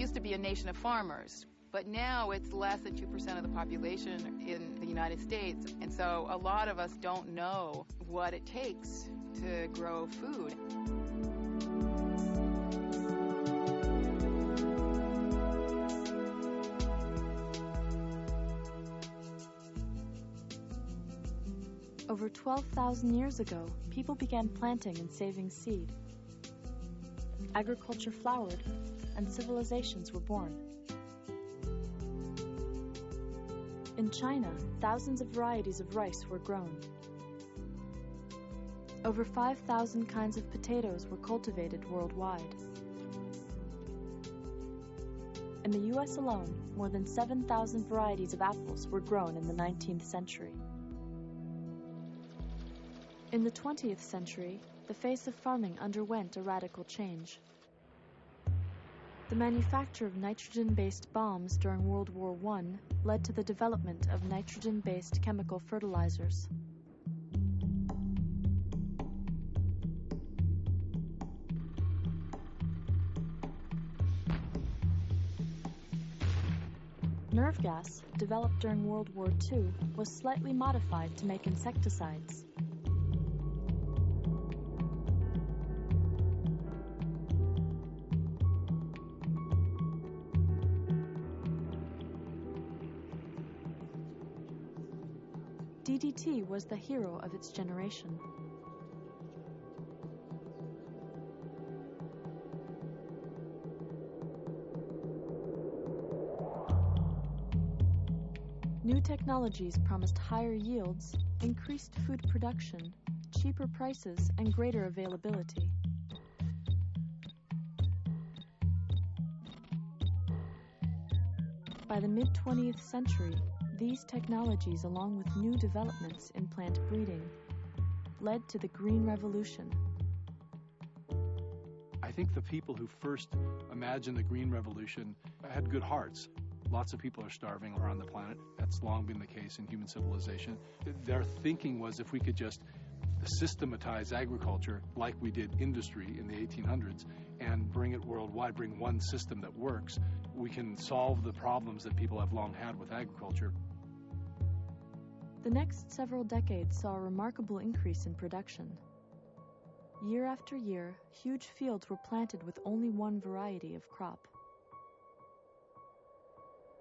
used to be a nation of farmers, but now it's less than 2% of the population in the United States. And so a lot of us don't know what it takes to grow food. Over 12,000 years ago, people began planting and saving seed. Agriculture flowered, and civilizations were born. In China, thousands of varieties of rice were grown. Over 5,000 kinds of potatoes were cultivated worldwide. In the US alone, more than 7,000 varieties of apples were grown in the 19th century. In the 20th century, the face of farming underwent a radical change. The manufacture of nitrogen-based bombs during World War I led to the development of nitrogen-based chemical fertilizers. Nerve gas, developed during World War II, was slightly modified to make insecticides. DDT was the hero of its generation. New technologies promised higher yields, increased food production, cheaper prices, and greater availability. By the mid-20th century, these technologies, along with new developments in plant breeding, led to the Green Revolution. I think the people who first imagined the Green Revolution had good hearts. Lots of people are starving around the planet. That's long been the case in human civilization. Their thinking was if we could just systematize agriculture like we did industry in the 1800s and bring it worldwide, bring one system that works, we can solve the problems that people have long had with agriculture. The next several decades saw a remarkable increase in production. Year after year, huge fields were planted with only one variety of crop.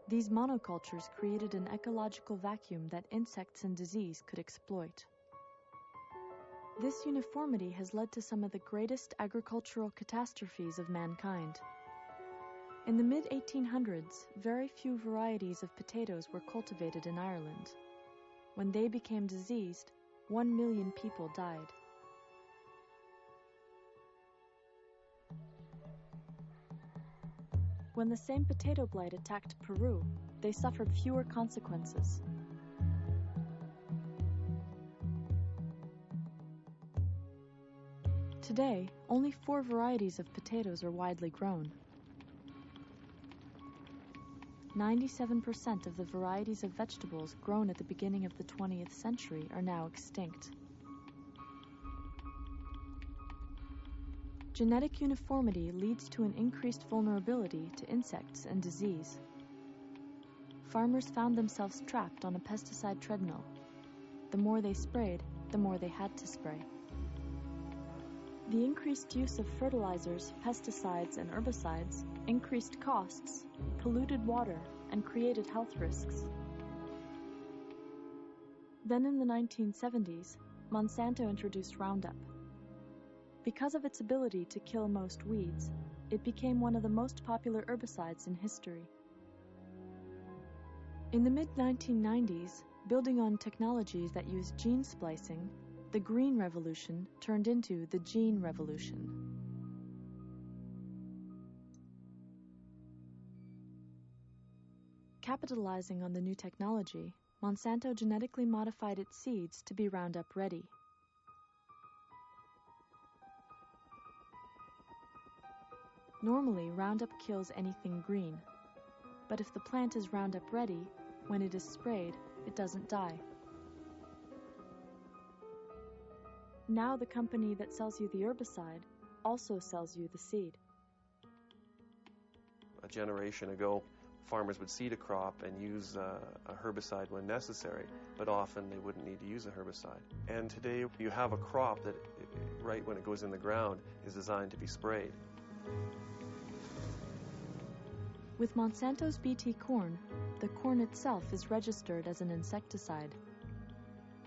These monocultures created an ecological vacuum that insects and disease could exploit. This uniformity has led to some of the greatest agricultural catastrophes of mankind. In the mid-1800s, very few varieties of potatoes were cultivated in Ireland. When they became diseased, 1 million people died. When the same potato blight attacked Peru, they suffered fewer consequences. Today, only 4 varieties of potatoes are widely grown. 97% of the varieties of vegetables grown at the beginning of the 20th century are now extinct. Genetic uniformity leads to an increased vulnerability to insects and disease. Farmers found themselves trapped on a pesticide treadmill. The more they sprayed, the more they had to spray. The increased use of fertilizers, pesticides, and herbicides increased costs, polluted water, and created health risks. Then in the 1970s, Monsanto introduced Roundup. Because of its ability to kill most weeds, it became one of the most popular herbicides in history. In the mid-1990s, building on technologies that use gene splicing, the Green Revolution turned into the Gene Revolution. Capitalizing on the new technology, Monsanto genetically modified its seeds to be Roundup ready. Normally, Roundup kills anything green, but if the plant is Roundup ready, when it is sprayed, it doesn't die. Now the company that sells you the herbicide also sells you the seed. A generation ago, farmers would seed a crop and use a herbicide when necessary, but often they wouldn't need to use a herbicide. And today you have a crop that, right when it goes in the ground, is designed to be sprayed. With Monsanto's Bt corn, the corn itself is registered as an insecticide.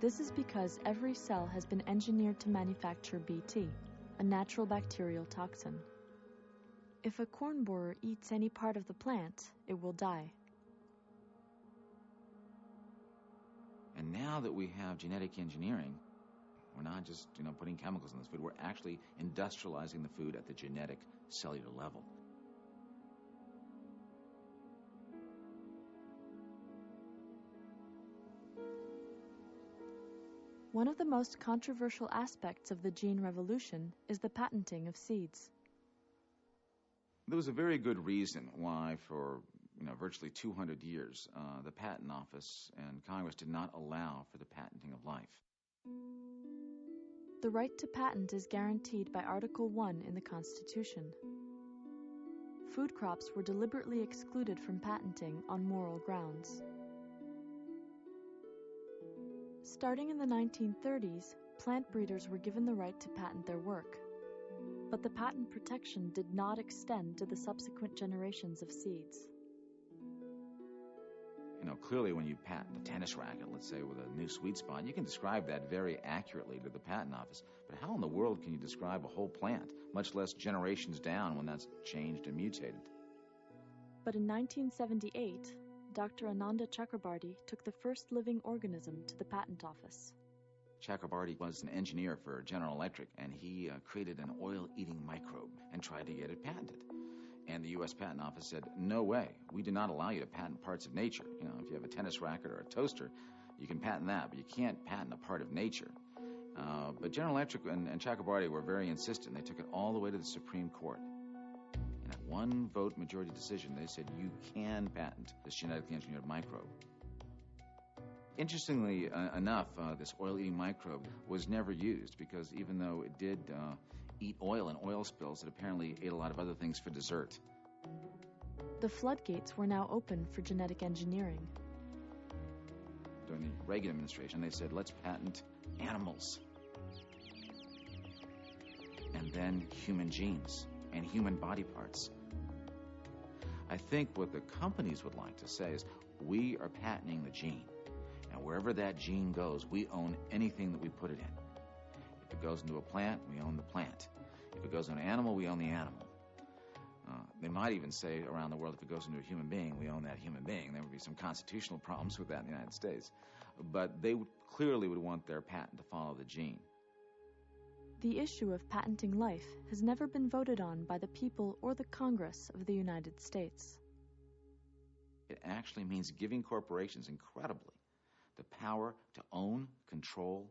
This is because every cell has been engineered to manufacture Bt, a natural bacterial toxin. If a corn borer eats any part of the plant, it will die. And now that we have genetic engineering, we're not just, putting chemicals in this food, we're actually industrializing the food at the genetic cellular level. One of the most controversial aspects of the gene revolution is the patenting of seeds. There was a very good reason why for virtually 200 years the Patent Office and Congress did not allow for the patenting of life. The right to patent is guaranteed by Article 1 in the Constitution. Food crops were deliberately excluded from patenting on moral grounds. Starting in the 1930s, plant breeders were given the right to patent their work. But the patent protection did not extend to the subsequent generations of seeds. Clearly when you patent a tennis racket, let's say with a new sweet spot, you can describe that very accurately to the Patent Office. But how in the world can you describe a whole plant, much less generations down when that's changed and mutated? But in 1978, Dr. Ananda Chakrabarty took the first living organism to the Patent Office. Chakrabarty was an engineer for General Electric, and he created an oil-eating microbe and tried to get it patented. And the U.S. Patent Office said, no way, we do not allow you to patent parts of nature. If you have a tennis racket or a toaster, you can patent that, but you can't patent a part of nature. But General Electric and Chakrabarty were very insistent. They took it all the way to the Supreme Court. And at one vote majority decision, they said, you can patent this genetically engineered microbe. Interestingly enough, this oil-eating microbe was never used because even though it did eat oil and oil spills, it apparently ate a lot of other things for dessert. The floodgates were now open for genetic engineering. During the Reagan administration, they said, let's patent animals. And then human genes and human body parts. I think what the companies would like to say is, we are patenting the gene. And wherever that gene goes, we own anything that we put it in. If it goes into a plant, we own the plant. If it goes into an animal, we own the animal. They might even say around the world, if it goes into a human being, we own that human being. There would be some constitutional problems with that in the United States. But they clearly would want their patent to follow the gene. The issue of patenting life has never been voted on by the people or the Congress of the United States. It actually means giving corporations, incredibly, the power to own, control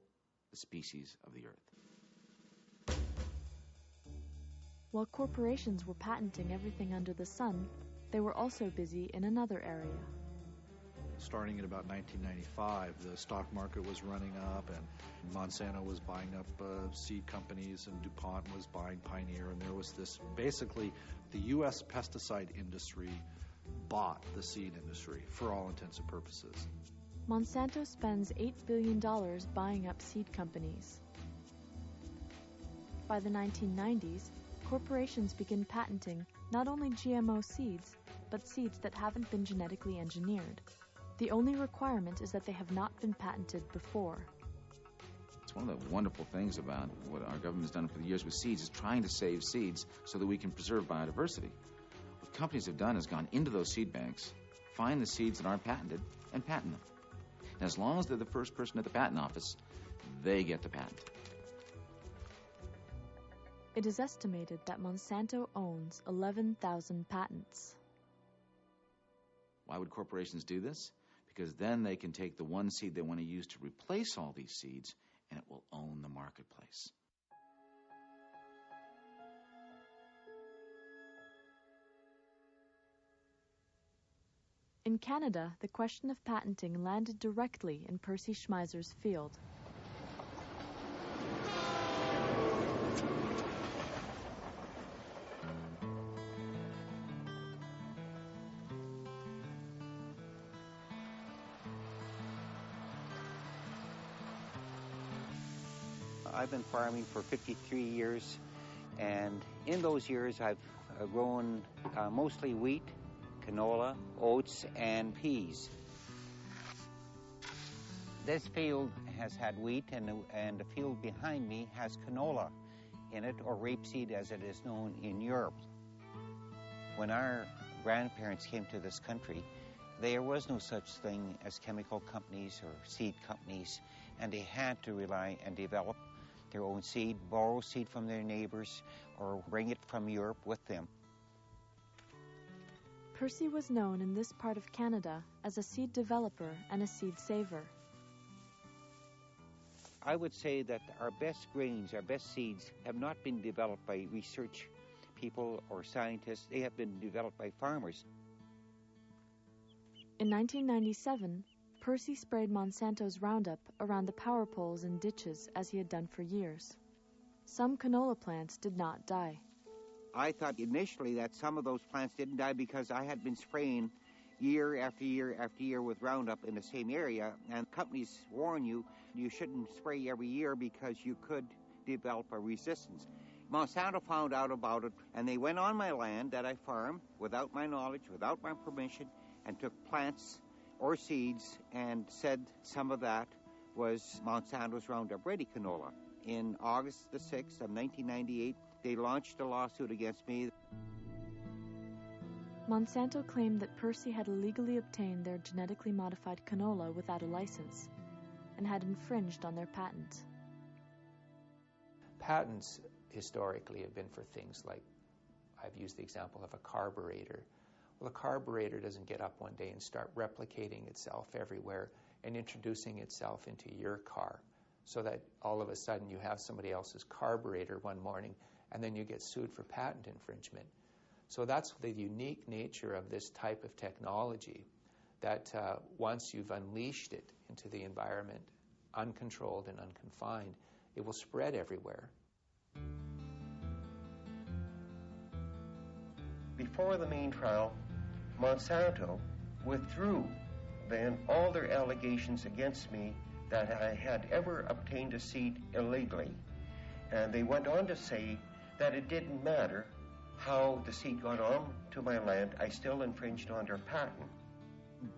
the species of the earth. While corporations were patenting everything under the sun, they were also busy in another area. Starting in about 1995, the stock market was running up, and Monsanto was buying up seed companies, and DuPont was buying Pioneer, and there was this, basically, the U.S. pesticide industry bought the seed industry for all intents and purposes. Monsanto spends $8 billion buying up seed companies. By the 1990s, corporations begin patenting not only GMO seeds, but seeds that haven't been genetically engineered. The only requirement is that they have not been patented before. It's one of the wonderful things about what our government has done for the years with seeds is trying to save seeds so that we can preserve biodiversity. What companies have done is gone into those seed banks, find the seeds that aren't patented, and patent them. And as long as they're the first person at the patent office, they get the patent. It is estimated that Monsanto owns 11,000 patents. Why would corporations do this? Because then they can take the one seed they want to use to replace all these seeds, and it will own the marketplace. In Canada, the question of patenting landed directly in Percy Schmeiser's field. I've been farming for 53 years, and in those years I've grown mostly wheat, canola, oats, and peas. This field has had wheat, and the field behind me has canola in it, or rapeseed as it is known in Europe. When our grandparents came to this country, there was no such thing as chemical companies or seed companies, and they had to rely and develop their own seed, borrow seed from their neighbors, or bring it from Europe with them. Percy was known in this part of Canada as a seed developer and a seed saver. I would say that our best grains, our best seeds, have not been developed by research people or scientists. They have been developed by farmers. In 1997, Percy sprayed Monsanto's Roundup around the power poles and ditches as he had done for years. Some canola plants did not die. I thought initially that some of those plants didn't die because I had been spraying year after year after year with Roundup in the same area, and companies warn you shouldn't spray every year because you could develop a resistance. Monsanto found out about it, and they went on my land that I farm without my knowledge, without my permission, and took plants or seeds and said some of that was Monsanto's Roundup Ready canola. In August the 6th of 1998, they launched a lawsuit against me. Monsanto claimed that Percy had illegally obtained their genetically modified canola without a license and had infringed on their patent. Patents historically have been for things like, I've used the example of a carburetor. Well, a carburetor doesn't get up one day and start replicating itself everywhere and introducing itself into your car so that all of a sudden you have somebody else's carburetor one morning and then you get sued for patent infringement. So that's the unique nature of this type of technology, that once you've unleashed it into the environment, uncontrolled and unconfined, it will spread everywhere. Before the main trial, Monsanto withdrew then all their allegations against me that I had ever obtained a seed illegally. And they went on to say that it didn't matter how the seed got on to my land, I still infringed on their patent.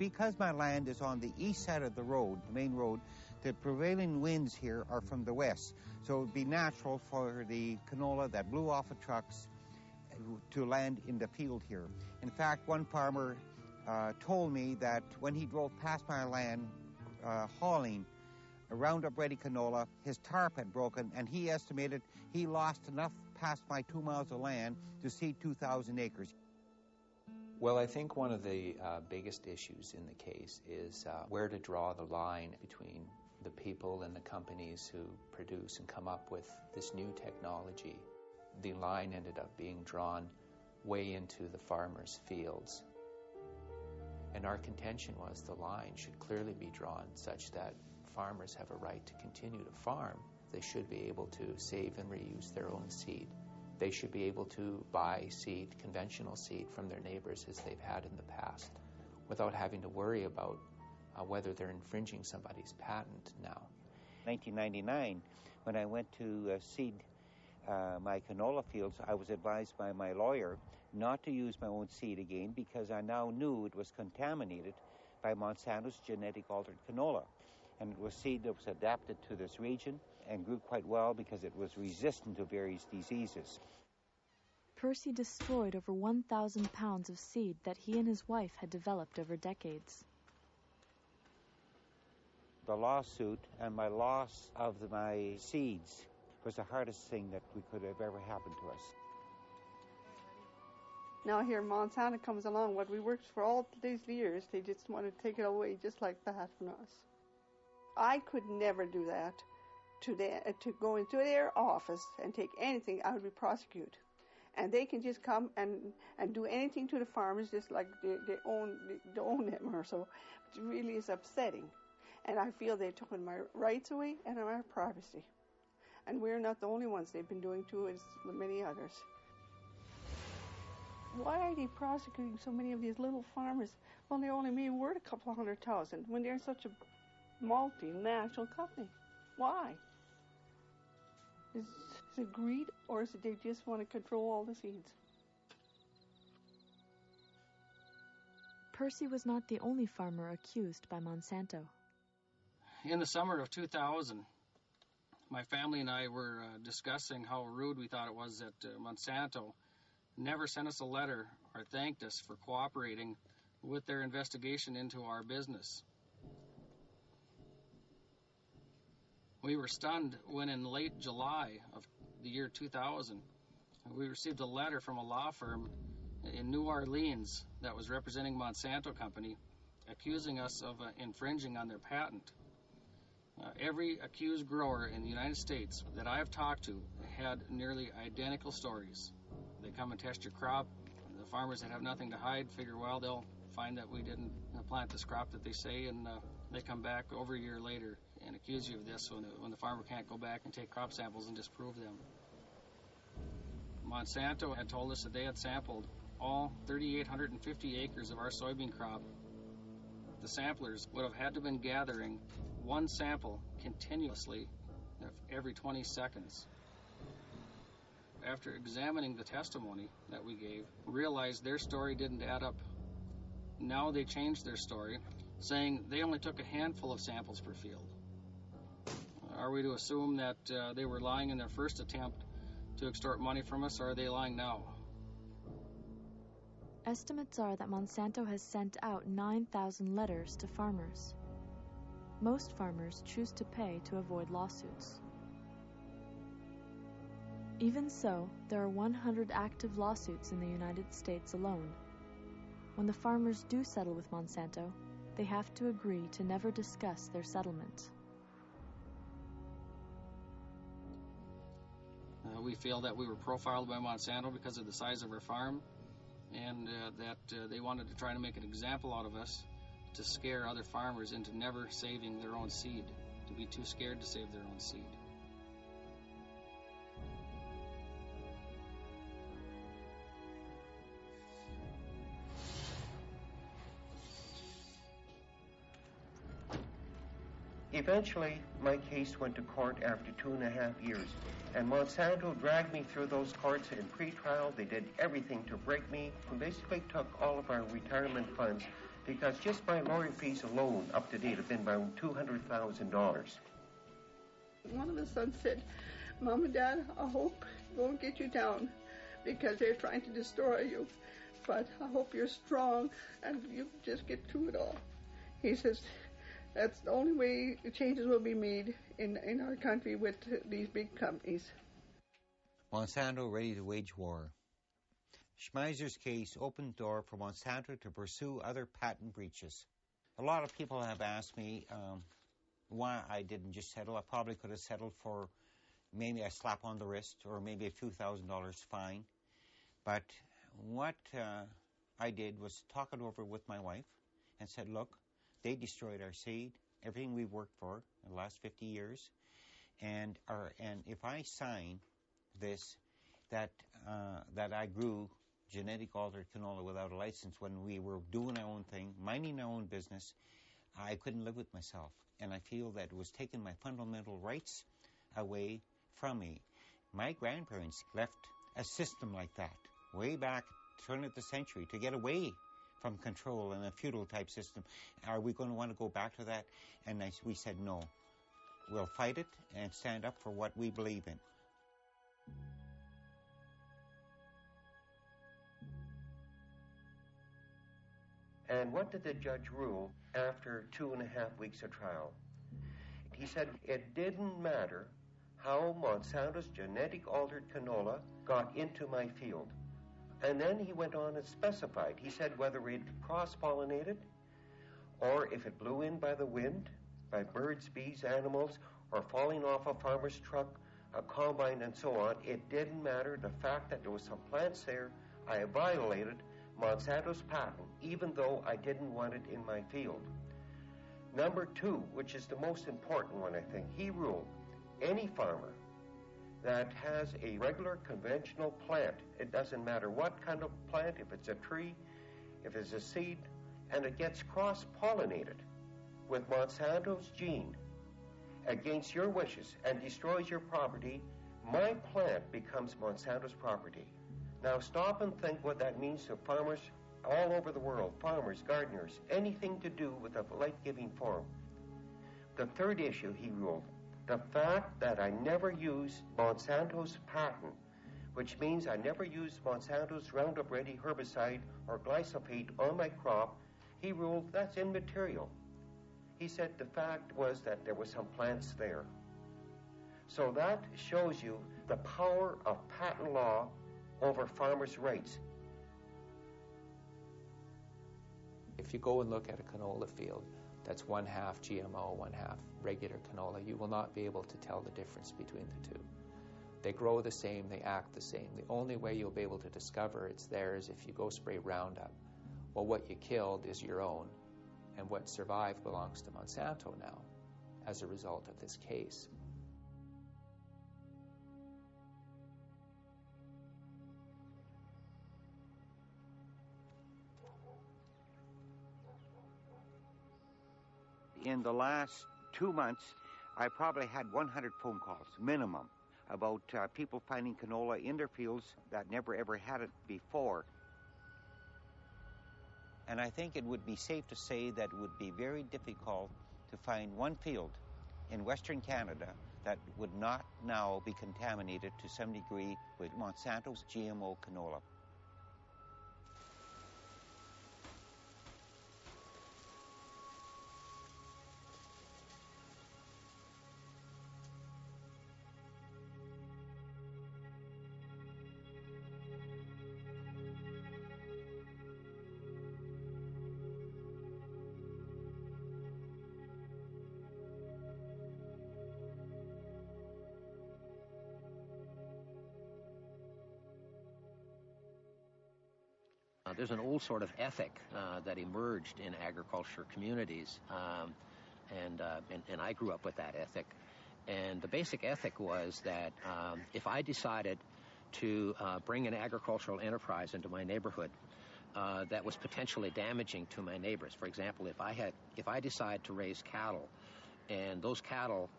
Because my land is on the east side of the road, the main road, the prevailing winds here are from the west. So it would be natural for the canola that blew off of trucks to land in the field here. In fact, one farmer told me that when he drove past my land hauling a Roundup Ready canola, his tarp had broken, and he estimated he lost enough past my 2 miles of land to seed 2,000 acres. Well, I think one of the biggest issues in the case is where to draw the line between the people and the companies who produce and come up with this new technology. The line ended up being drawn way into the farmers' fields. And our contention was the line should clearly be drawn such that farmers have a right to continue to farm. They should be able to save and reuse their own seed. They should be able to buy seed, conventional seed, from their neighbors as they've had in the past, without having to worry about whether they're infringing somebody's patent now. 1999, when I went to seed my canola fields, I was advised by my lawyer not to use my own seed again because I now knew it was contaminated by Monsanto's genetic altered canola. And it was seed that was adapted to this region and grew quite well because it was resistant to various diseases. Percy destroyed over 1,000 pounds of seed that he and his wife had developed over decades. The lawsuit and my loss of my seeds was the hardest thing that could have ever happened to us. Now here Monsanto comes along, what we worked for all these years, they just want to take it away just like that from us. I could never do that to go into their office and take anything. I would be prosecuted. And they can just come and do anything to the farmers just like they own them or so. It really is upsetting. And I feel they've taken my rights away and my privacy. And we're not the only ones they've been doing to, it's many others. Why are they prosecuting so many of these little farmers? Well, they're only maybe worth a couple of 100,000 when they're such a multinational company. Why? Is it greed, or is it they just want to control all the seeds? Percy was not the only farmer accused by Monsanto. In the summer of 2000, my family and I were discussing how rude we thought it was that Monsanto never sent us a letter or thanked us for cooperating with their investigation into our business. We were stunned when in late July of the year 2000, we received a letter from a law firm in New Orleans that was representing Monsanto Company, accusing us of infringing on their patent. Every accused grower in the United States that I have talked to had nearly identical stories. They come and test your crop. The farmers that have nothing to hide figure, well, they'll find that we didn't plant this crop that they say, and they come back over a year later and accuse you of this when the farmer can't go back and take crop samples and disprove them. Monsanto had told us that they had sampled all 3,850 acres of our soybean crop. The samplers would have had to have been gathering one sample continuously every 20 seconds. After examining the testimony that we gave, realized their story didn't add up. Now they changed their story, saying they only took a handful of samples per field. Are we to assume that they were lying in their first attempt to extort money from us, or are they lying now? Estimates are that Monsanto has sent out 9,000 letters to farmers. Most farmers choose to pay to avoid lawsuits. Even so, there are 100 active lawsuits in the United States alone. When the farmers do settle with Monsanto, they have to agree to never discuss their settlement. We feel that we were profiled by Monsanto because of the size of our farm, and that they wanted to try to make an example out of us to scare other farmers into never saving their own seed, to be too scared to save their own seed. Eventually, my case went to court after 2.5 years, and Monsanto dragged me through those courts in pre-trial. They did everything to break me and basically took all of our retirement funds, because just my lawyer fees alone up to date have been around $200,000. One of the sons said, "Mom and Dad, I hope they won't get you down because they're trying to destroy you, but I hope you're strong and you just get through it all." He says, that's the only way changes will be made in our country with these big companies. Monsanto ready to wage war. Schmeiser's case opened the door for Monsanto to pursue other patent breaches. A lot of people have asked me why I didn't just settle. I probably could have settled for maybe a slap on the wrist or maybe a few $1,000s fine. But what I did was talk it over with my wife and said, look, they destroyed our seed, everything we've worked for in the last 50 years. And if I sign this, that I grew genetic altered canola without a license when we were doing our own thing, minding our own business, I couldn't live with myself. And I feel that it was taking my fundamental rights away from me. My grandparents left a system like that way back turn of the century to get away from control and a feudal type system. Are we going to want to go back to that? And we said no. We'll fight it and stand up for what we believe in. And what did the judge rule after 2.5 weeks of trial? He said it didn't matter how Monsanto's genetic altered canola got into my field. And then he went on and specified. He said whether it cross-pollinated or if it blew in by the wind, by birds, bees, animals, or falling off a farmer's truck, a combine, and so on, it didn't matter. The fact that there was some plants there, I violated Monsanto's patent, even though I didn't want it in my field. Number 2, which is the most important one, I think, he ruled any farmer that has a regular conventional plant, it doesn't matter what kind of plant, if it's a tree, if it's a seed, and it gets cross-pollinated with Monsanto's gene against your wishes and destroys your property, My plant becomes Monsanto's property. Now stop and think what that means to farmers all over the world, farmers, gardeners, anything to do with a life-giving form. The third issue, he ruled, the fact that I never use Monsanto's patent, which means I never use Monsanto's Roundup Ready herbicide or glyphosate on my crop, he ruled that's immaterial. He said the fact was that there were some plants there. So that shows you the power of patent law over farmers' rights. If you go and look at a canola field that's 1/2 GMO, 1/2 regular canola, you will not be able to tell the difference between the two. They grow the same, they act the same. The only way you'll be able to discover it's there is if you go spray Roundup. Well, what you killed is your own, and what survived belongs to Monsanto now as a result of this case. In the last 2 months, I probably had 100 phone calls, minimum, about people finding canola in their fields that never ever had it before. And I think it would be safe to say that it would be very difficult to find one field in Western Canada that would not now be contaminated to some degree with Monsanto's GMO canola. There's an old sort of ethic that emerged in agriculture communities, and I grew up with that ethic. And the basic ethic was that if I decided to bring an agricultural enterprise into my neighborhood that was potentially damaging to my neighbors, for example, if I decide to raise cattle, and those cattle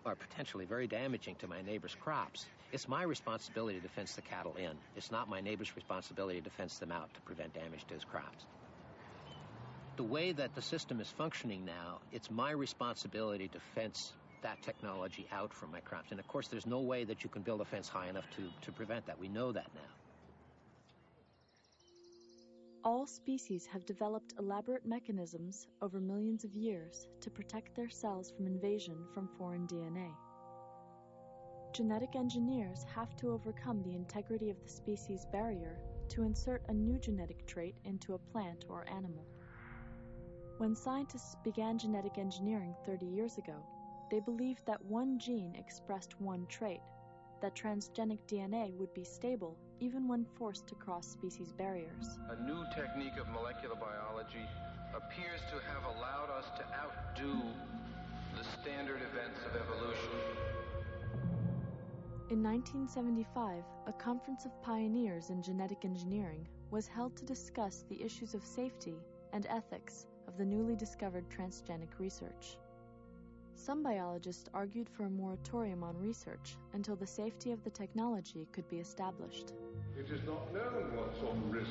are potentially very damaging to my neighbor's crops, it's my responsibility to fence the cattle in. It's not my neighbor's responsibility to fence them out to prevent damage to his crops. The way that the system is functioning now, it's my responsibility to fence that technology out from my crops. And of course, there's no way that you can build a fence high enough to prevent that. We know that now. All species have developed elaborate mechanisms over millions of years to protect their cells from invasion from foreign DNA. Genetic engineers have to overcome the integrity of the species barrier to insert a new genetic trait into a plant or animal. When scientists began genetic engineering 30 years ago, they believed that one gene expressed one trait, that transgenic DNA would be stable even when forced to cross species barriers. A new technique of molecular biology appears to have allowed us to outdo the standard events of evolution. In 1975, a conference of pioneers in genetic engineering was held to discuss the issues of safety and ethics of the newly discovered transgenic research. Some biologists argued for a moratorium on research until the safety of the technology could be established. It is not known what sort of risk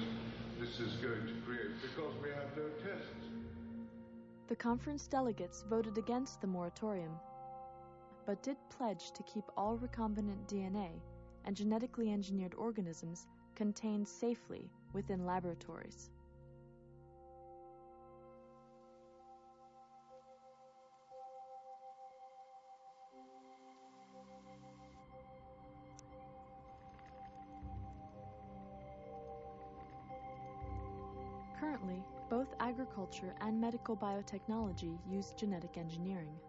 this is going to create because we have no tests. The conference delegates voted against the moratorium, but did pledge to keep all recombinant DNA and genetically engineered organisms contained safely within laboratories. Currently, both agriculture and medical biotechnology use genetic engineering.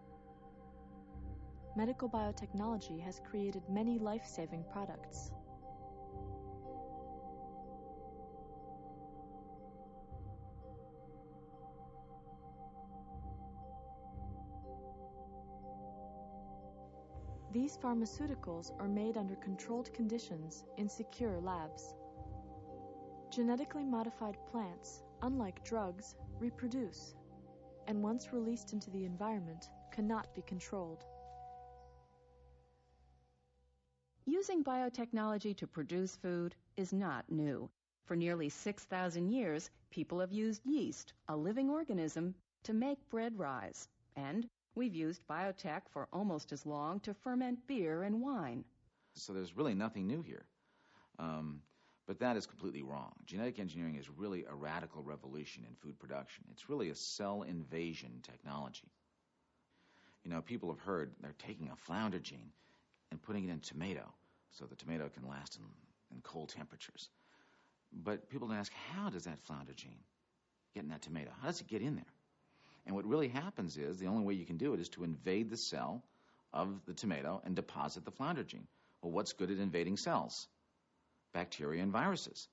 Medical biotechnology has created many life-saving products. These pharmaceuticals are made under controlled conditions in secure labs. Genetically modified plants, unlike drugs, reproduce, and once released into the environment, cannot be controlled. Using biotechnology to produce food is not new. For nearly 6,000 years, people have used yeast, a living organism, to make bread rise. And we've used biotech for almost as long to ferment beer and wine. So there's really nothing new here. But that is completely wrong. Genetic engineering is really a radical revolution in food production. It's really a cell invasion technology. You know, people have heard they're taking a flounder gene and putting it in tomato so the tomato can last in cold temperatures. But people don't ask, how does that flounder gene get in that tomato? How does it get in there? And what really happens is the only way you can do it is to invade the cell of the tomato and deposit the flounder gene. Well, what's good at invading cells? Bacteria and viruses.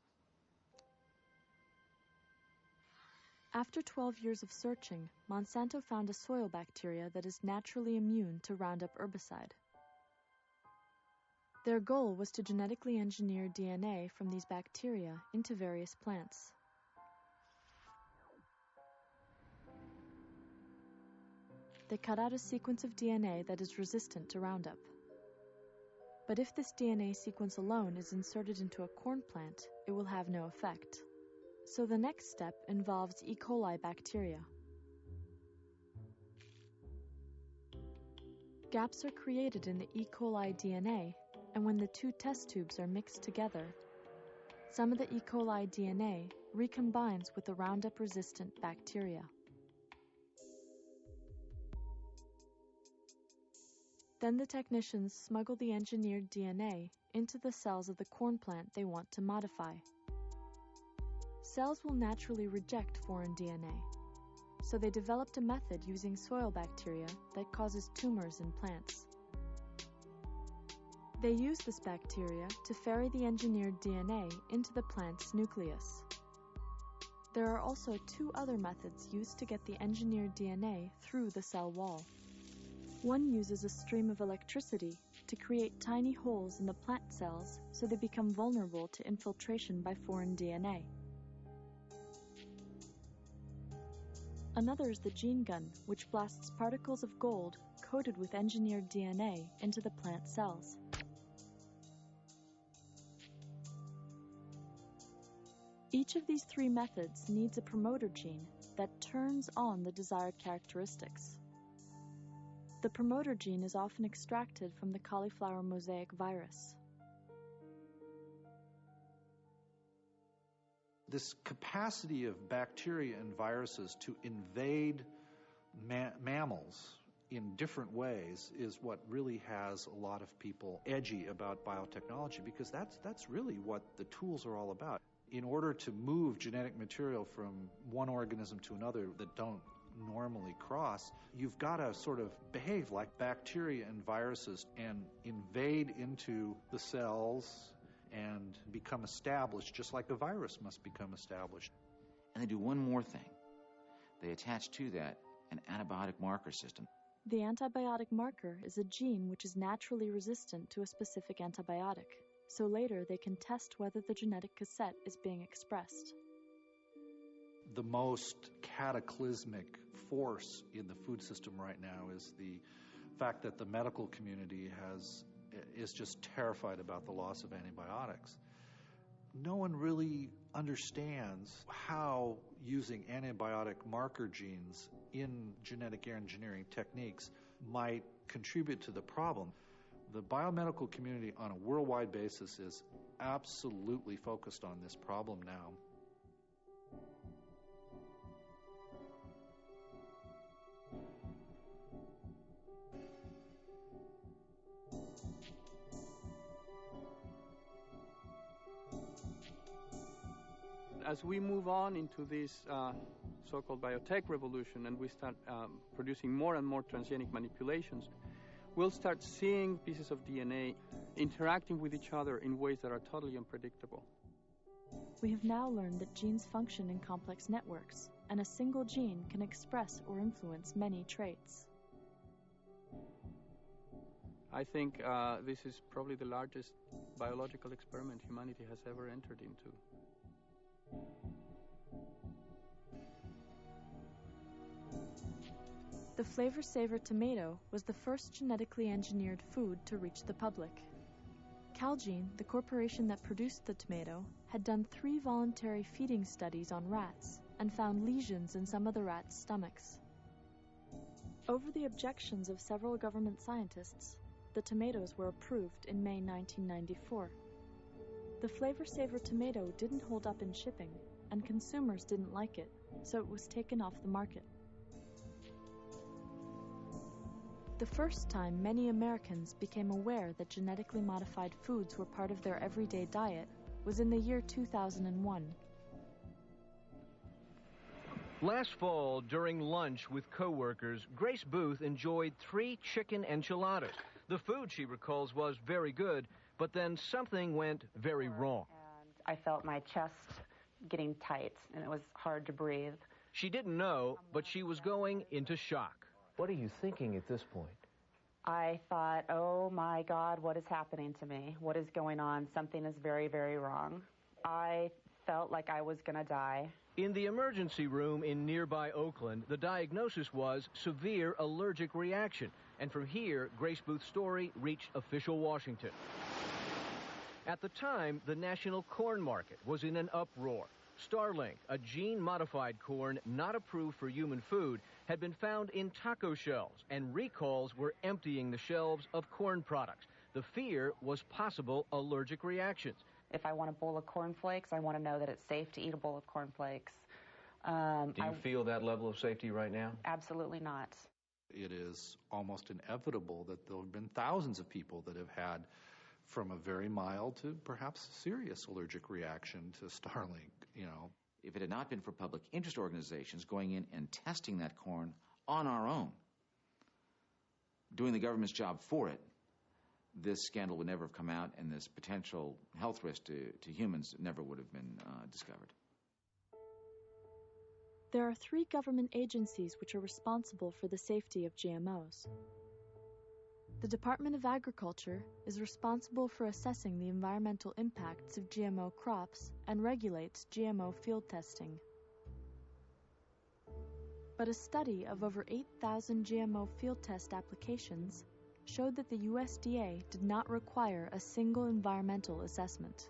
After 12 years of searching, Monsanto found a soil bacteria that is naturally immune to Roundup herbicide. Their goal was to genetically engineer DNA from these bacteria into various plants. They cut out a sequence of DNA that is resistant to Roundup. But if this DNA sequence alone is inserted into a corn plant, it will have no effect. So the next step involves E. coli bacteria. Gaps are created in the E. coli DNA, and when the two test tubes are mixed together, some of the E. coli DNA recombines with the Roundup-resistant bacteria. Then the technicians smuggle the engineered DNA into the cells of the corn plant they want to modify. Cells will naturally reject foreign DNA, so they developed a method using soil bacteria that causes tumors in plants. They use this bacteria to ferry the engineered DNA into the plant's nucleus. There are also two other methods used to get the engineered DNA through the cell wall. One uses a stream of electricity to create tiny holes in the plant cells so they become vulnerable to infiltration by foreign DNA. Another is the gene gun, which blasts particles of gold coated with engineered DNA into the plant cells. Each of these three methods needs a promoter gene that turns on the desired characteristics. The promoter gene is often extracted from the cauliflower mosaic virus. This capacity of bacteria and viruses to invade mammals in different ways is what really has a lot of people edgy about biotechnology, because that's really what the tools are all about. In order to move genetic material from one organism to another that don't normally cross, you've got to sort of behave like bacteria and viruses and invade into the cells and become established, just like a virus must become established. And they do one more thing. They attach to that an antibiotic marker system. The antibiotic marker is a gene which is naturally resistant to a specific antibiotic, so later they can test whether the genetic cassette is being expressed. The most cataclysmic force in the food system right now is the fact that the medical community is just terrified about the loss of antibiotics. No one really understands how using antibiotic marker genes in genetic engineering techniques might contribute to the problem. The biomedical community on a worldwide basis is absolutely focused on this problem now. As we move on into this so-called biotech revolution and we start producing more and more transgenic manipulations, we'll start seeing pieces of DNA interacting with each other in ways that are totally unpredictable. We have now learned that genes function in complex networks, and a single gene can express or influence many traits. I think this is probably the largest biological experiment humanity has ever entered into. The Flavor Saver tomato was the first genetically engineered food to reach the public. Calgene, the corporation that produced the tomato, had done 3 voluntary feeding studies on rats and found lesions in some of the rats' stomachs. Over the objections of several government scientists, the tomatoes were approved in May 1994. The flavor-saver tomato didn't hold up in shipping, and consumers didn't like it, so it was taken off the market. The first time many Americans became aware that genetically modified foods were part of their everyday diet was in the year 2001. Last fall, during lunch with co-workers, Grace Booth enjoyed 3 chicken enchiladas. The food, she recalls, was very good, but then something went very wrong. I felt my chest getting tight, and it was hard to breathe. She didn't know, but she was going into shock. What are you thinking at this point? I thought, oh my God, what is happening to me? What is going on? Something is very, very wrong. I felt like I was going to die. In the emergency room in nearby Oakland, the diagnosis was severe allergic reaction. And from here, Grace Booth's story reached official Washington. At the time, the national corn market was in an uproar. Starlink, a gene-modified corn not approved for human food, had been found in taco shells, and recalls were emptying the shelves of corn products. The fear was possible allergic reactions. If I want a bowl of cornflakes, I want to know that it's safe to eat a bowl of cornflakes. Do you feel that level of safety right now? Absolutely not. It is almost inevitable that there have been thousands of people that have had from a very mild to perhaps serious allergic reaction to Starlink, If it had not been for public interest organizations going in and testing that corn on our own, doing the government's job for it, this scandal would never have come out, and this potential health risk to humans never would have been discovered. There are 3 government agencies which are responsible for the safety of GMOs. The Department of Agriculture is responsible for assessing the environmental impacts of GMO crops and regulates GMO field testing. But a study of over 8,000 GMO field test applications showed that the USDA did not require a single environmental assessment.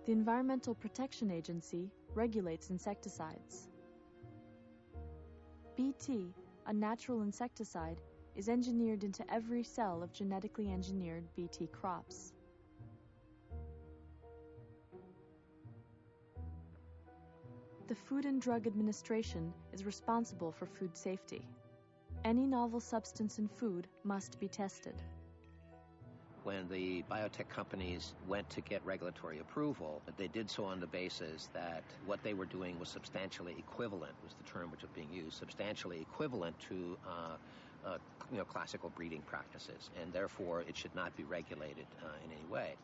The Environmental Protection Agency regulates insecticides. BT, a natural insecticide, is engineered into every cell of genetically engineered BT crops. The Food and Drug Administration is responsible for food safety. Any novel substance in food must be tested. When the biotech companies went to get regulatory approval, they did so on the basis that what they were doing was substantially equivalent, was the term which was being used, substantially equivalent to classical breeding practices, and therefore it should not be regulated in any way.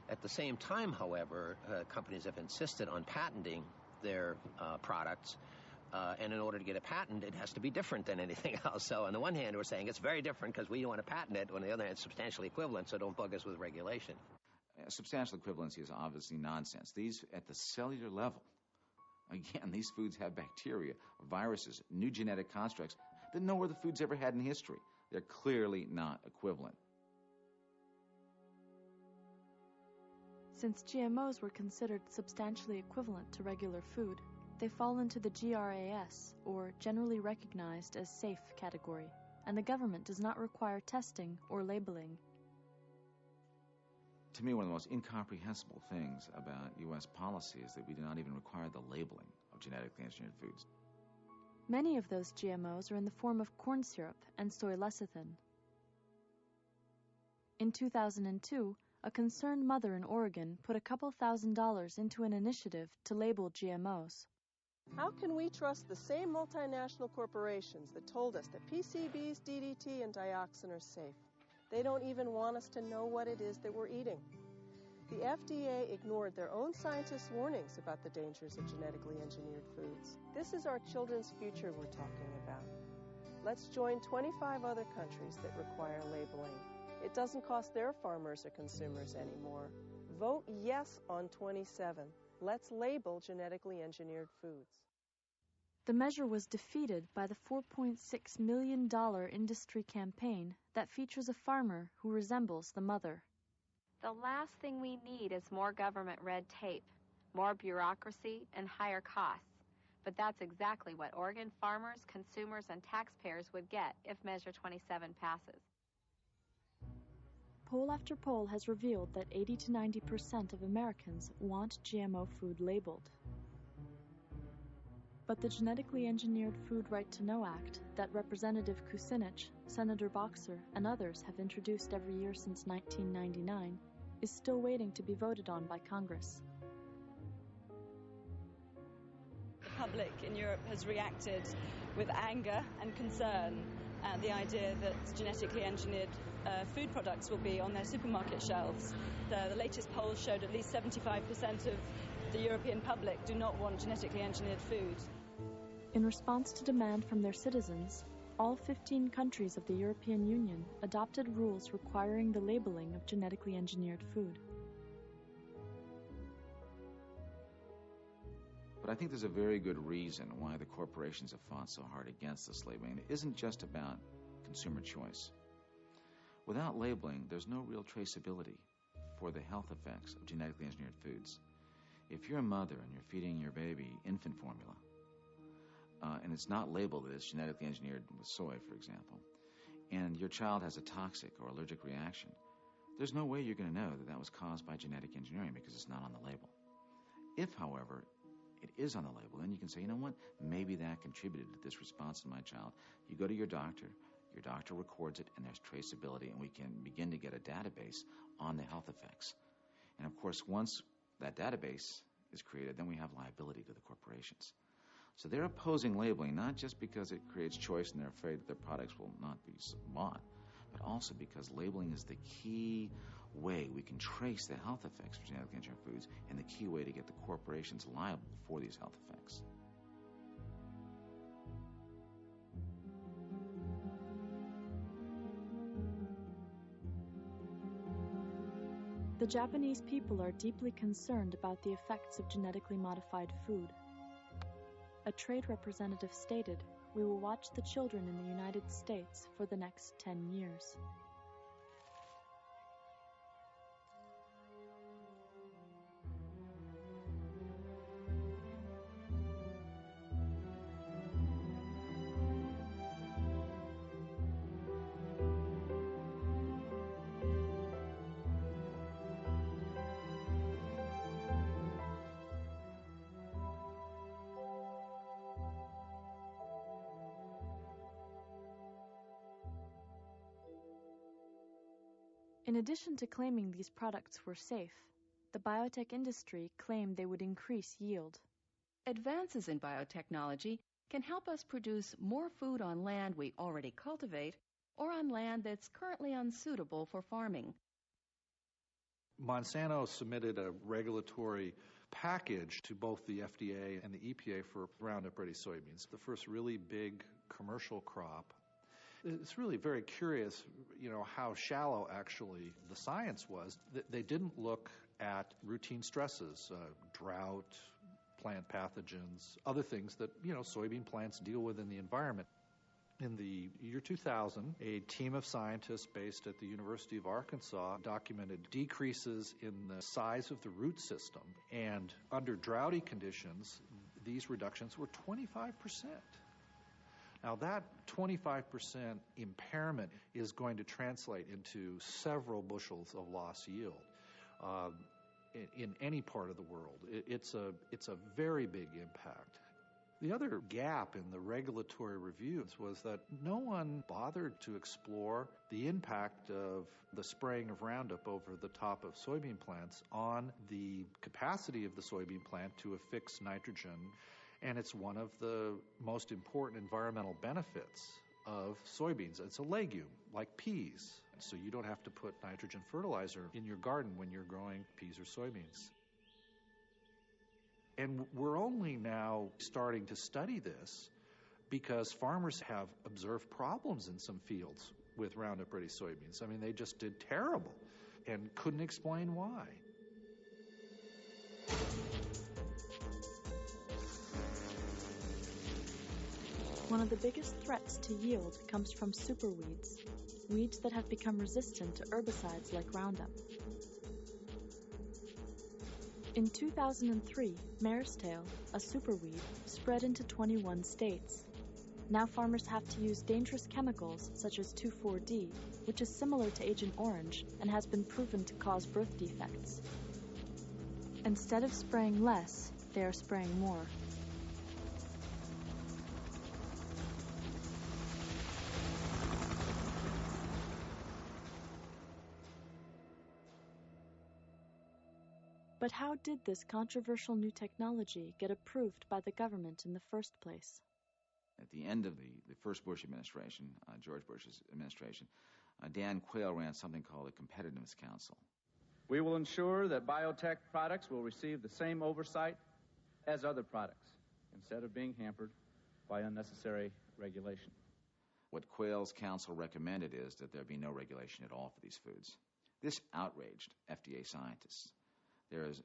At the same time, however, companies have insisted on patenting their products, and in order to get a patent, it has to be different than anything else. So on the one hand, we're saying it's very different because we don't want to patent it. On the other hand, it's substantially equivalent, so don't bug us with regulation. Substantial equivalency is obviously nonsense. These, at the cellular level, again, these foods have bacteria, viruses, new genetic constructs that no other foods ever had in history. They're clearly not equivalent. Since GMOs were considered substantially equivalent to regular food, they fall into the GRAS, or Generally Recognized as Safe category, and the government does not require testing or labeling. To me, one of the most incomprehensible things about U.S. policy is that we do not even require the labeling of genetically engineered foods. Many of those GMOs are in the form of corn syrup and soy lecithin. In 2002, a concerned mother in Oregon put a couple $1,000s into an initiative to label GMOs. How can we trust the same multinational corporations that told us that PCBs, DDT, and dioxin are safe? They don't even want us to know what it is that we're eating. The FDA ignored their own scientists' warnings about the dangers of genetically engineered foods. This is our children's future we're talking about. Let's join 25 other countries that require labeling. It doesn't cost their farmers or consumers anymore. Vote yes on 27. Let's label genetically engineered foods. The measure was defeated by the $4.6 million industry campaign that features a farmer who resembles the mother. The last thing we need is more government red tape, more bureaucracy, and higher costs. But that's exactly what Oregon farmers, consumers, and taxpayers would get if Measure 27 passes. Poll after poll has revealed that 80 to 90% of Americans want GMO food labeled. But the Genetically Engineered Food Right to Know Act that Representative Kucinich, Senator Boxer, and others have introduced every year since 1999 is still waiting to be voted on by Congress. The public in Europe has reacted with anger and concern at the idea that genetically engineered food products will be on their supermarket shelves. The latest polls showed at least 75% of the European public do not want genetically engineered food. In response to demand from their citizens, all 15 countries of the European Union adopted rules requiring the labeling of genetically engineered food. But I think there's a very good reason why the corporations have fought so hard against this labeling. It isn't just about consumer choice. Without labeling, there's no real traceability for the health effects of genetically engineered foods. If you're a mother and you're feeding your baby infant formula, and it's not labeled that it's genetically engineered with soy, for example, and your child has a toxic or allergic reaction, there's no way you're going to know that that was caused by genetic engineering because it's not on the label. If, however, it is on the label, then you can say, you know what, maybe that contributed to this response in my child. You go to your doctor records it, and there's traceability, and we can begin to get a database on the health effects. And of course, once that database is created, then we have liability to the corporations. So they're opposing labeling, not just because it creates choice and they're afraid that their products will not be bought, but also because labeling is the key way we can trace the health effects of genetically engineered foods and the key way to get the corporations liable for these health effects. The Japanese people are deeply concerned about the effects of genetically modified food. A trade representative stated, "We will watch the children in the United States for the next 10 years." In addition to claiming these products were safe, the biotech industry claimed they would increase yield. Advances in biotechnology can help us produce more food on land we already cultivate or on land that's currently unsuitable for farming. Monsanto submitted a regulatory package to both the FDA and the EPA for Roundup Ready soybeans, the first really big commercial crop. It's really very curious, how shallow actually the science was. They didn't look at routine stresses, drought, plant pathogens, other things that, soybean plants deal with in the environment. In the year 2000, a team of scientists based at the University of Arkansas documented decreases in the size of the root system. And under droughty conditions, these reductions were 25%. Now, that 25% impairment is going to translate into several bushels of lost yield in any part of the world. It's a very big impact. The other gap in the regulatory reviews was that no one bothered to explore the impact of the spraying of Roundup over the top of soybean plants on the capacity of the soybean plant to affix nitrogen. And it's one of the most important environmental benefits of soybeans. It's a legume, like peas, so you don't have to put nitrogen fertilizer in your garden when you're growing peas or soybeans. And we're only now starting to study this because farmers have observed problems in some fields with Roundup Ready soybeans. I mean, they just did terrible and couldn't explain why. One of the biggest threats to yield comes from superweeds, weeds that have become resistant to herbicides like Roundup. In 2003, mare's tail, a superweed, spread into 21 states. Now farmers have to use dangerous chemicals such as 2,4-D, which is similar to Agent Orange and has been proven to cause birth defects. Instead of spraying less, they are spraying more. But how did this controversial new technology get approved by the government in the first place? At the end of the first Bush administration, George Bush's administration, Dan Quayle ran something called the Competitiveness Council. We will ensure that biotech products will receive the same oversight as other products, instead of being hampered by unnecessary regulation. What Quayle's council recommended is that there be no regulation at all for these foods. This outraged FDA scientists. There is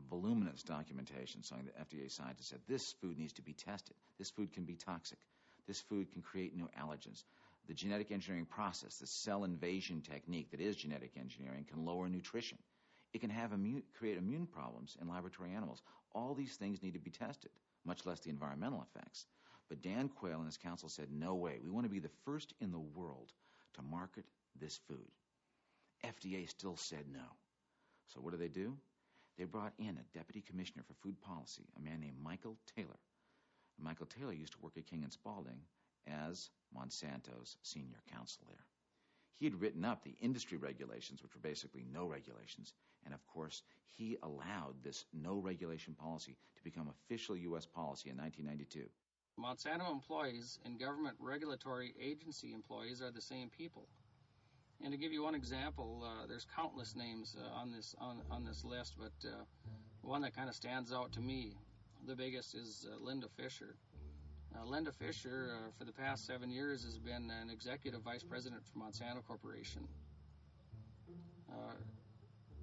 voluminous documentation showing that FDA scientists said this food needs to be tested. This food can be toxic. This food can create new allergens. The genetic engineering process, the cell invasion technique that is genetic engineering, can lower nutrition. It can create immune problems in laboratory animals. All these things need to be tested, much less the environmental effects. But Dan Quayle and his council said, no way. We want to be the first in the world to market this food. FDA still said no. So what do? They brought in a deputy commissioner for food policy, a man named Michael Taylor. And Michael Taylor used to work at King & Spalding as Monsanto's senior counsel there. He had written up the industry regulations, which were basically no regulations, and of course, he allowed this no regulation policy to become official U.S. policy in 1992. Monsanto employees and government regulatory agency employees are the same people. And to give you one example, there's countless names on this list, but one that kind of stands out to me, the biggest, is Linda Fisher. Linda Fisher, for the past 7 years, has been an executive vice president for Monsanto Corporation.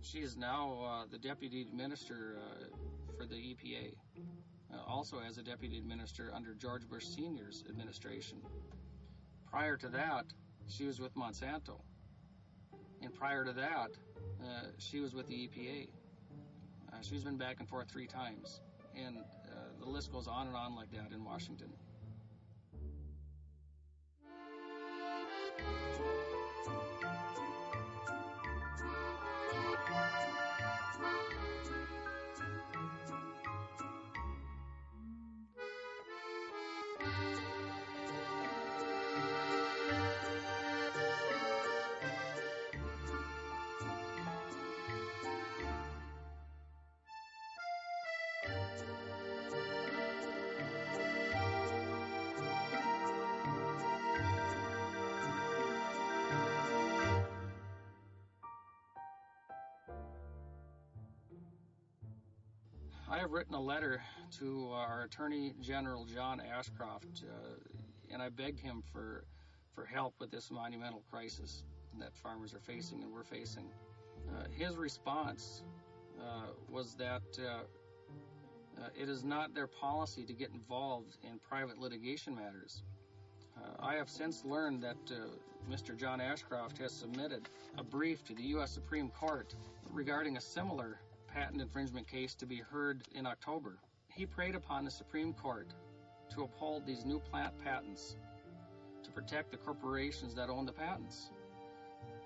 She is now the deputy administrator for the EPA, also as a deputy administrator under George Bush Sr.'s administration. Prior to that, she was with Monsanto. And prior to that, she was with the EPA. She's been back and forth 3 times. And the list goes on and on like that in Washington. I have written a letter to our Attorney General, John Ashcroft, and I begged him for help with this monumental crisis that farmers are facing and we're facing. His response was that it is not their policy to get involved in private litigation matters. I have since learned that Mr. John Ashcroft has submitted a brief to the U.S. Supreme Court regarding a similar patent infringement case to be heard in October. He preyed upon the Supreme Court to uphold these new plant patents to protect the corporations that own the patents.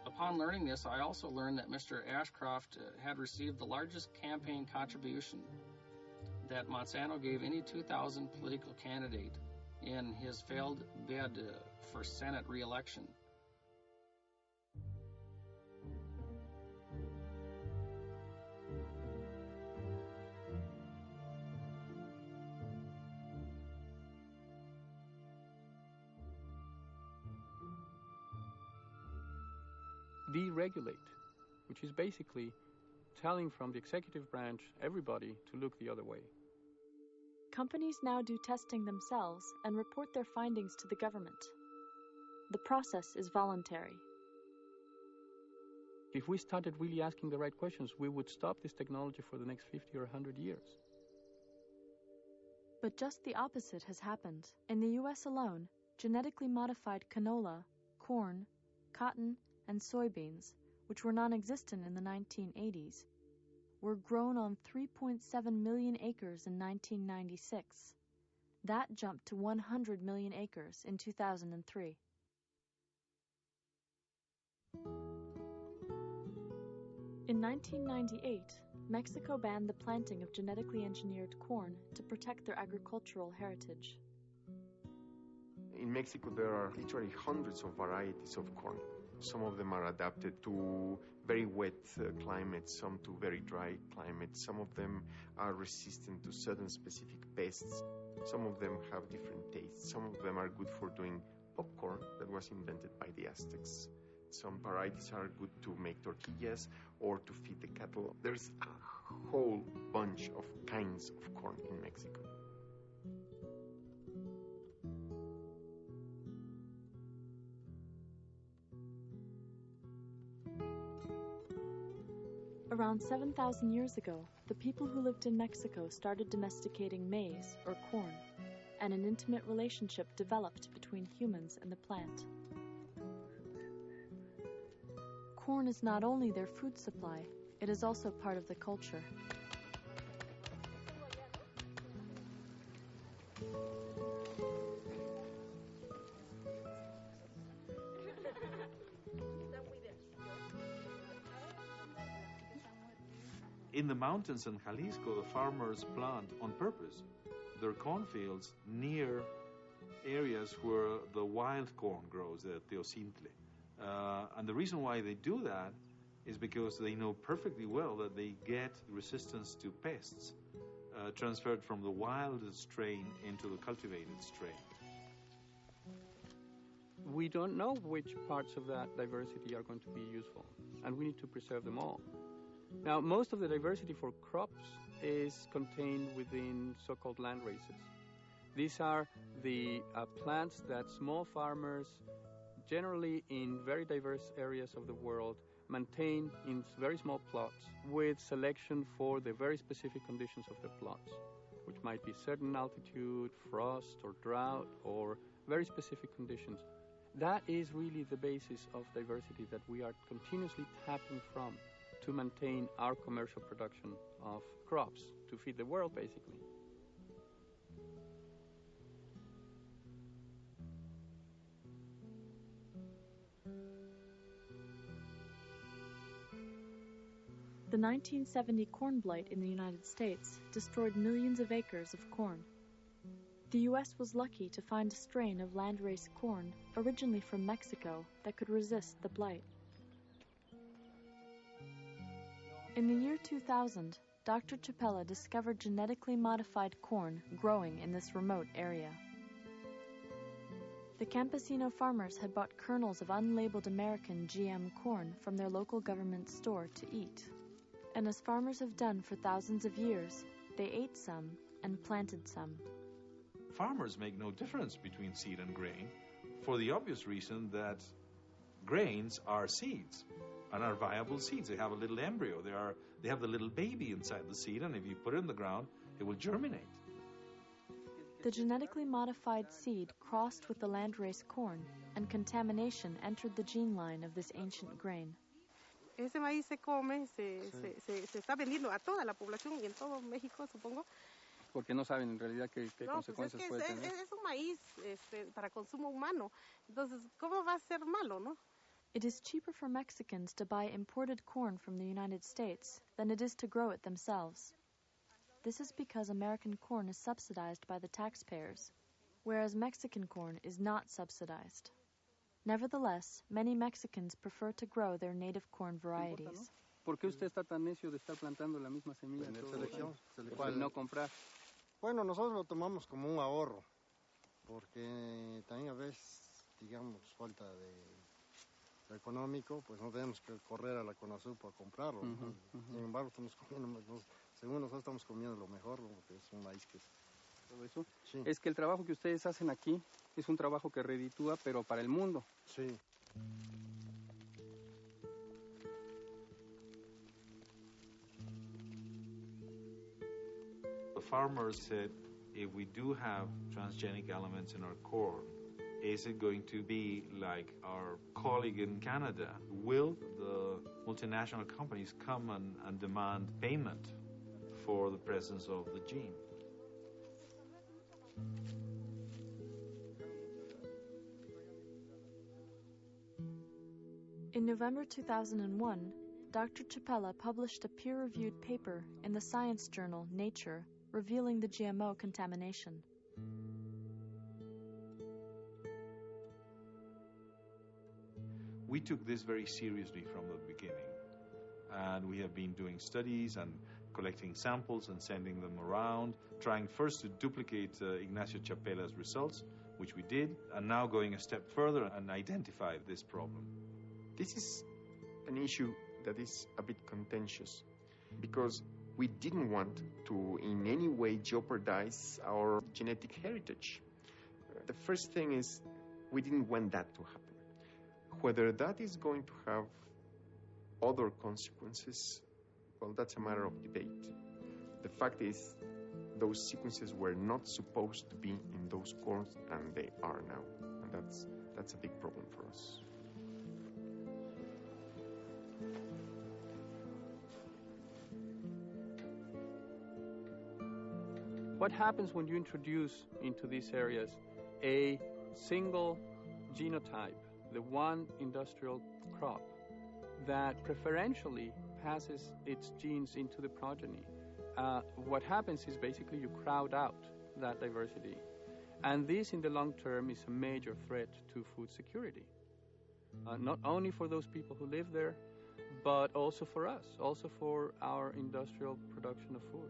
Upon learning this, I also learned that Mr. Ashcroft had received the largest campaign contribution that Monsanto gave any 2000 political candidate in his failed bid for Senate re-election. Deregulate, which is basically telling from the executive branch everybody to look the other way. Companies now do testing themselves and report their findings to the government. The process is voluntary. If we started really asking the right questions, we would stop this technology for the next 50 or 100 years. But just the opposite has happened. In the U.S. alone, genetically modified canola, corn, cotton, and soybeans, which were non-existent in the 1980s, were grown on 3.7 million acres in 1996. That jumped to 100 million acres in 2003. In 1998, Mexico banned the planting of genetically engineered corn to protect their agricultural heritage. In Mexico, there are literally hundreds of varieties of corn. Some of them are adapted to very wet climates, some to very dry climates. Some of them are resistant to certain specific pests. Some of them have different tastes. Some of them are good for doing popcorn that was invented by the Aztecs. Some varieties are good to make tortillas or to feed the cattle. There's a whole bunch of kinds of corn in Mexico. Around 7,000 years ago, the people who lived in Mexico started domesticating maize, or corn, and an intimate relationship developed between humans and the plant. Corn is not only their food supply, it is also part of the culture. In the mountains in Jalisco, the farmers plant on purpose their cornfields near areas where the wild corn grows, the teocintle. And the reason why they do that is because they know perfectly well that they get resistance to pests transferred from the wild strain into the cultivated strain. We don't know which parts of that diversity are going to be useful, and we need to preserve them all. Now, most of the diversity for crops is contained within so-called land races. These are the plants that small farmers, generally in very diverse areas of the world, maintain in very small plots with selection for the very specific conditions of the plots, which might be certain altitude, frost or drought, or very specific conditions. That is really the basis of diversity that we are continuously tapping from to maintain our commercial production of crops, to feed the world, basically. The 1970 corn blight in the United States destroyed millions of acres of corn. The U.S. was lucky to find a strain of landrace corn originally from Mexico that could resist the blight. In the year 2000, Dr. Chapella discovered genetically modified corn growing in this remote area. The campesino farmers had bought kernels of unlabeled American GM corn from their local government store to eat. And as farmers have done for thousands of years, they ate some and planted some. Farmers make no difference between seed and grain for the obvious reason that grains are seeds and are viable seeds. They have a little embryo. They have the little baby inside the seed, and if you put it in the ground, it will germinate. The genetically modified seed crossed with the landrace corn, and contamination entered the gene line of this ancient grain. Ese maíz se come, se está vendiendo a toda la población y en todo México, supongo. Porque no saben en realidad qué consecuencias pues puede tener. Es un maíz para consumo humano. Entonces, ¿cómo va a ser malo, no? It is cheaper for Mexicans to buy imported corn from the United States than it is to grow it themselves. This is because American corn is subsidized by the taxpayers, whereas Mexican corn is not subsidized. Nevertheless, many Mexicans prefer to grow their native corn varieties. ¿Por qué usted está tan necio de estar plantando la misma semilla? No comprar. Bueno, nosotros lo tomamos como un ahorro, porque también a veces, digamos, falta de económico, pues no tenemos que correr a la Conasur para comprarlo. Sin embargo, estamos comiendo, según nosotros estamos comiendo lo mejor, porque es un maíz que todo eso. Sí. Es que el trabajo que ustedes hacen aquí es un trabajo que reditúa, pero para el mundo. Sí. The farmers said, if we do have transgenic elements in our corn, is it going to be like our colleague in Canada? Will the multinational companies come and demand payment for the presence of the gene? In November 2001, Dr. Chapella published a peer-reviewed paper in the science journal Nature revealing the GMO contamination. We took this very seriously from the beginning, and we have been doing studies and collecting samples and sending them around, trying first to duplicate Ignacio Chapella's results, which we did, and now going a step further and identify this problem. This is an issue that is a bit contentious because we didn't want to in any way jeopardize our genetic heritage. The first thing is we didn't want that to happen. Whether that is going to have other consequences, well, that's a matter of debate. The fact is those sequences were not supposed to be in those corns, and they are now. And that's a big problem for us. What happens when you introduce into these areas a single genotype, the one industrial crop, that preferentially passes its genes into the progeny? What happens is basically you crowd out that diversity. And this, in the long term, is a major threat to food security. Not only for those people who live there, but also for us, also for our industrial production of food.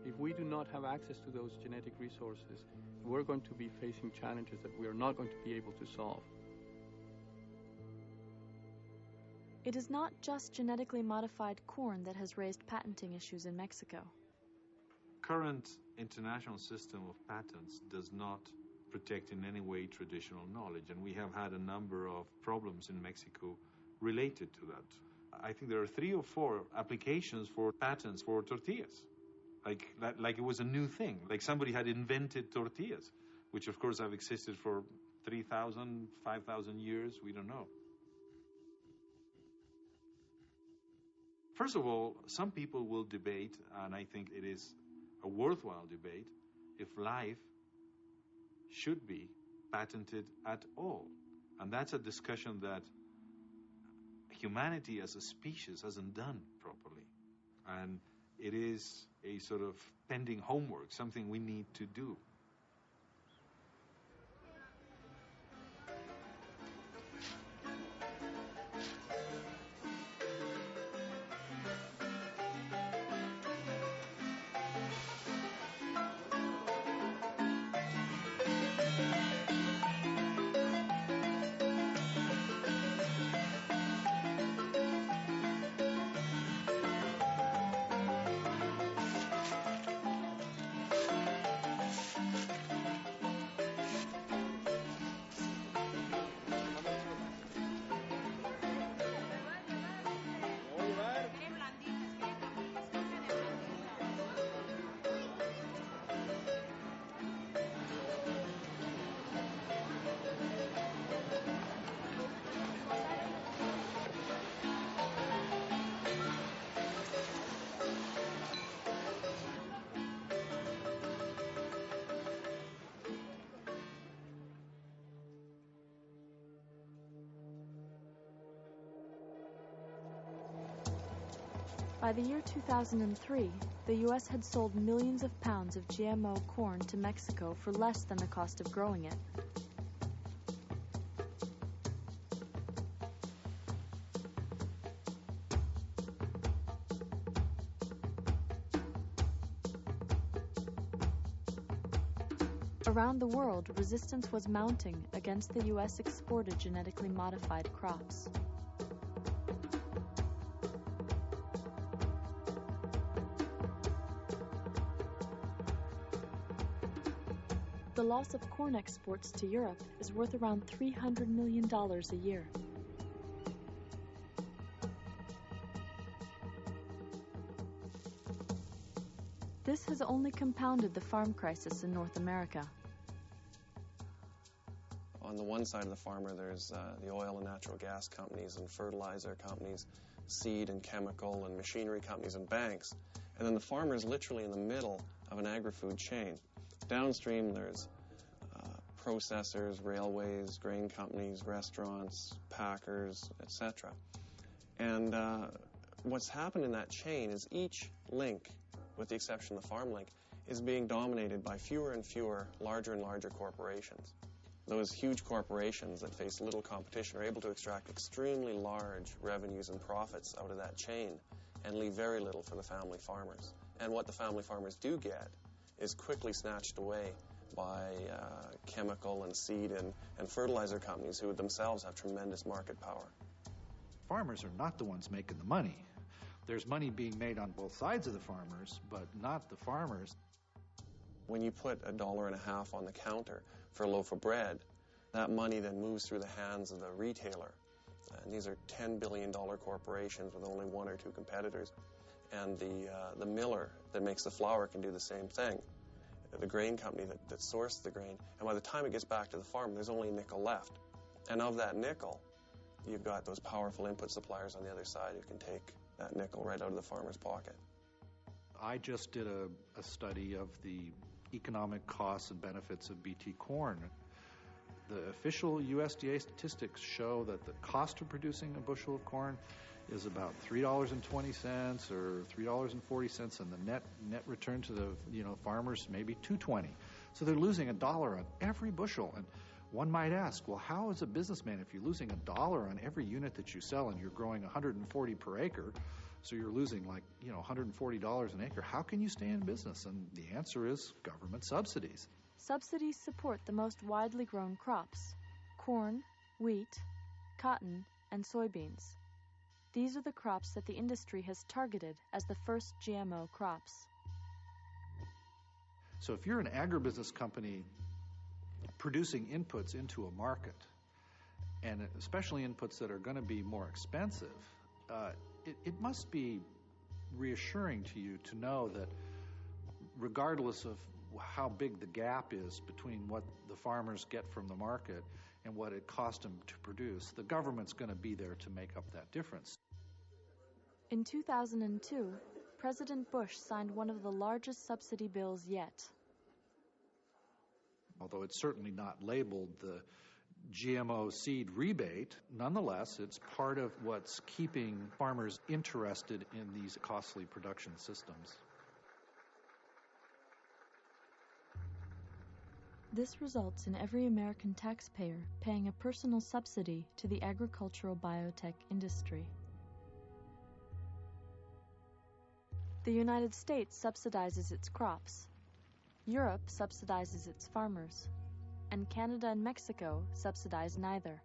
If we do not have access to those genetic resources, we're going to be facing challenges that we are not going to be able to solve. It is not just genetically modified corn that has raised patenting issues in Mexico. Current international system of patents does not protect in any way traditional knowledge, and we have had a number of problems in Mexico related to that. I think there are 3 or 4 applications for patents for tortillas. Like it was a new thing, like somebody had invented tortillas, which of course have existed for 3,000, 5,000 years, we don't know. First of all, some people will debate, and I think it is a worthwhile debate, if life should be patented at all. And that's a discussion that humanity as a species hasn't done properly. And it is a sort of pending homework, something we need to do. By the year 2003, the U.S. had sold millions of pounds of GMO corn to Mexico for less than the cost of growing it. Around the world, resistance was mounting against the U.S. exported genetically modified crops. The loss of corn exports to Europe is worth around $300 million a year. This has only compounded the farm crisis in North America. On the one side of the farmer, there's the oil and natural gas companies and fertilizer companies, seed and chemical and machinery companies and banks. And then the farmer is literally in the middle of an agri-food chain. Downstream, there's processors, railways, grain companies, restaurants, packers, etc. And what's happened in that chain is each link, with the exception of the farm link, is being dominated by fewer and fewer, larger and larger corporations. Those huge corporations that face little competition are able to extract extremely large revenues and profits out of that chain and leave very little for the family farmers. And what the family farmers do get is quickly snatched away by chemical and seed and fertilizer companies who themselves have tremendous market power. Farmers are not the ones making the money. There's money being made on both sides of the farmers, but not the farmers. When you put $1.50 on the counter for a loaf of bread, that money then moves through the hands of the retailer. And these are $10 billion corporations with only one or two competitors. And the miller that makes the flour can do the same thing. The grain company that sourced the grain. And by the time it gets back to the farm, there's only a nickel left. And of that nickel, you've got those powerful input suppliers on the other side who can take that nickel right out of the farmer's pocket. I just did a study of the economic costs and benefits of BT corn. The official USDA statistics show that the cost of producing a bushel of corn is about $3.20 or $3.40, and the net return to the farmers maybe $2.20. So they're losing $1 on every bushel. And one might ask, well, how is a businessman, if you're losing $1 on every unit that you sell and you're growing 140 per acre, so you're losing $140 an acre, how can you stay in business? And the answer is government subsidies. Subsidies support the most widely grown crops: corn, wheat, cotton, and soybeans. These are the crops that the industry has targeted as the first GMO crops. So if you're an agribusiness company producing inputs into a market, and especially inputs that are going to be more expensive, it must be reassuring to you to know that regardless of how big the gap is between what the farmers get from the market and what it cost them to produce, the government's going to be there to make up that difference. In 2002, President Bush signed one of the largest subsidy bills yet. Although it's certainly not labeled the GMO seed rebate, nonetheless, it's part of what's keeping farmers interested in these costly production systems. This results in every American taxpayer paying a personal subsidy to the agricultural biotech industry. The United States subsidizes its crops. Europe subsidizes its farmers. And Canada and Mexico subsidize neither.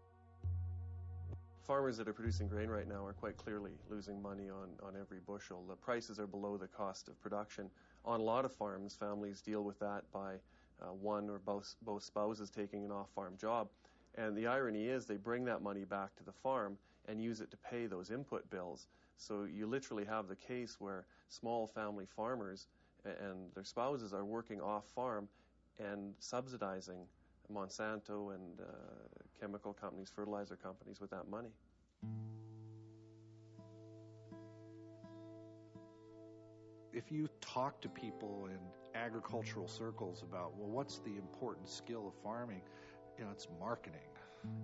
Farmers that are producing grain right now are quite clearly losing money on every bushel. The prices are below the cost of production. On a lot of farms, families deal with that by one or both spouses taking an off-farm job. And the irony is they bring that money back to the farm and use it to pay those input bills. So you literally have the case where small family farmers and their spouses are working off-farm and subsidizing Monsanto and chemical companies, fertilizer companies with that money. If you talk to people in agricultural circles about, well, what's the important skill of farming? It's marketing.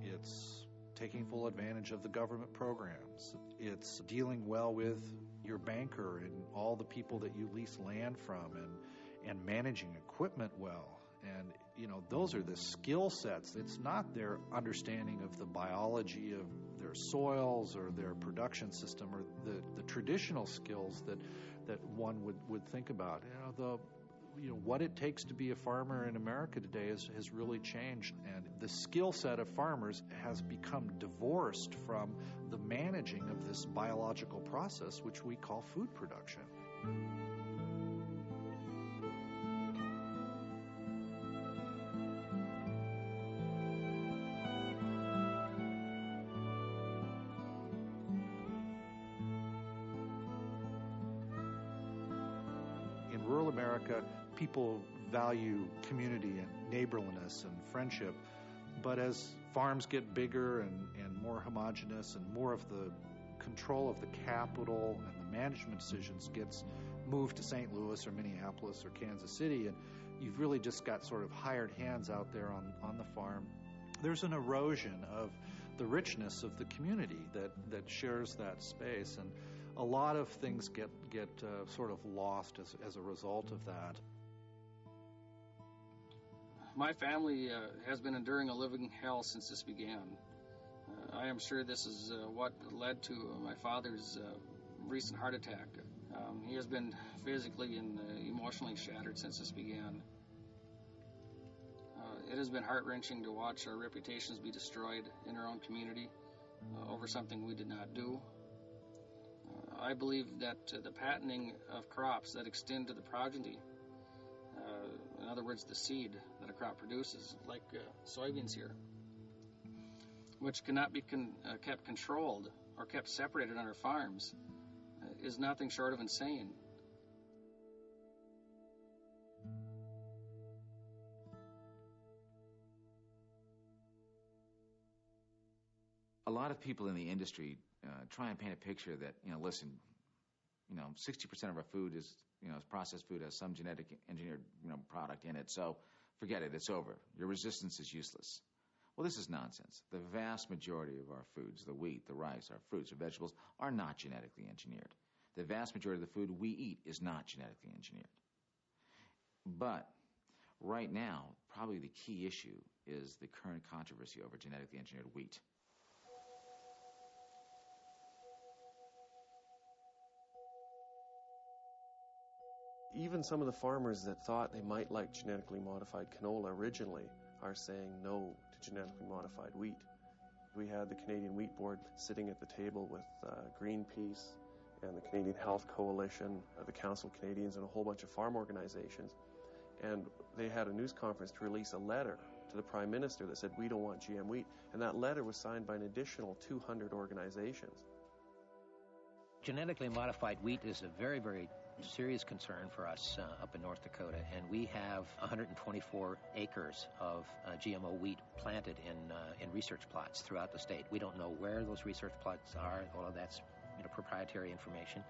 It's taking full advantage of the government programs. It's dealing well with your banker and all the people that you lease land from and managing equipment well. And, those are the skill sets. It's not their understanding of the biology of their soils or their production system or the traditional skills that one would think about. What it takes to be a farmer in America today has really changed. And the skill set of farmers has become divorced from the managing of this biological process, which we call food production. America, people value community and neighborliness and friendship. But as farms get bigger and more homogeneous and more of the control of the capital and the management decisions gets moved to St. Louis or Minneapolis or Kansas City, and you've really just got sort of hired hands out there on the farm, there's an erosion of the richness of the community that shares that space. And a lot of things get sort of lost as a result of that. My family has been enduring a living hell since this began. I am sure this is what led to my father's recent heart attack. He has been physically and emotionally shattered since this began. It has been heart-wrenching to watch our reputations be destroyed in our own community over something we did not do. I believe that the patenting of crops that extend to the progeny, in other words, the seed that a crop produces, like soybeans here, which cannot be kept controlled or kept separated on our farms, is nothing short of insane. A lot of people in the industry try and paint a picture that, listen, 60% of our food is processed food, has some genetic engineered, product in it, so forget it, it's over. Your resistance is useless. Well, this is nonsense. The vast majority of our foods, the wheat, the rice, our fruits, our vegetables, are not genetically engineered. The vast majority of the food we eat is not genetically engineered. But right now, probably the key issue is the current controversy over genetically engineered wheat. Even some of the farmers that thought they might like genetically modified canola originally are saying no to genetically modified wheat. We had the Canadian Wheat Board sitting at the table with Greenpeace and the Canadian Health Coalition, the Council of Canadians, and a whole bunch of farm organizations. And they had a news conference to release a letter to the Prime Minister that said, we don't want GM wheat. And that letter was signed by an additional 200 organizations. Genetically modified wheat is a very, very serious concern for us up in North Dakota, and we have 124 acres of GMO wheat planted in research plots throughout the state. We don't know where those research plots are, although that's proprietary information.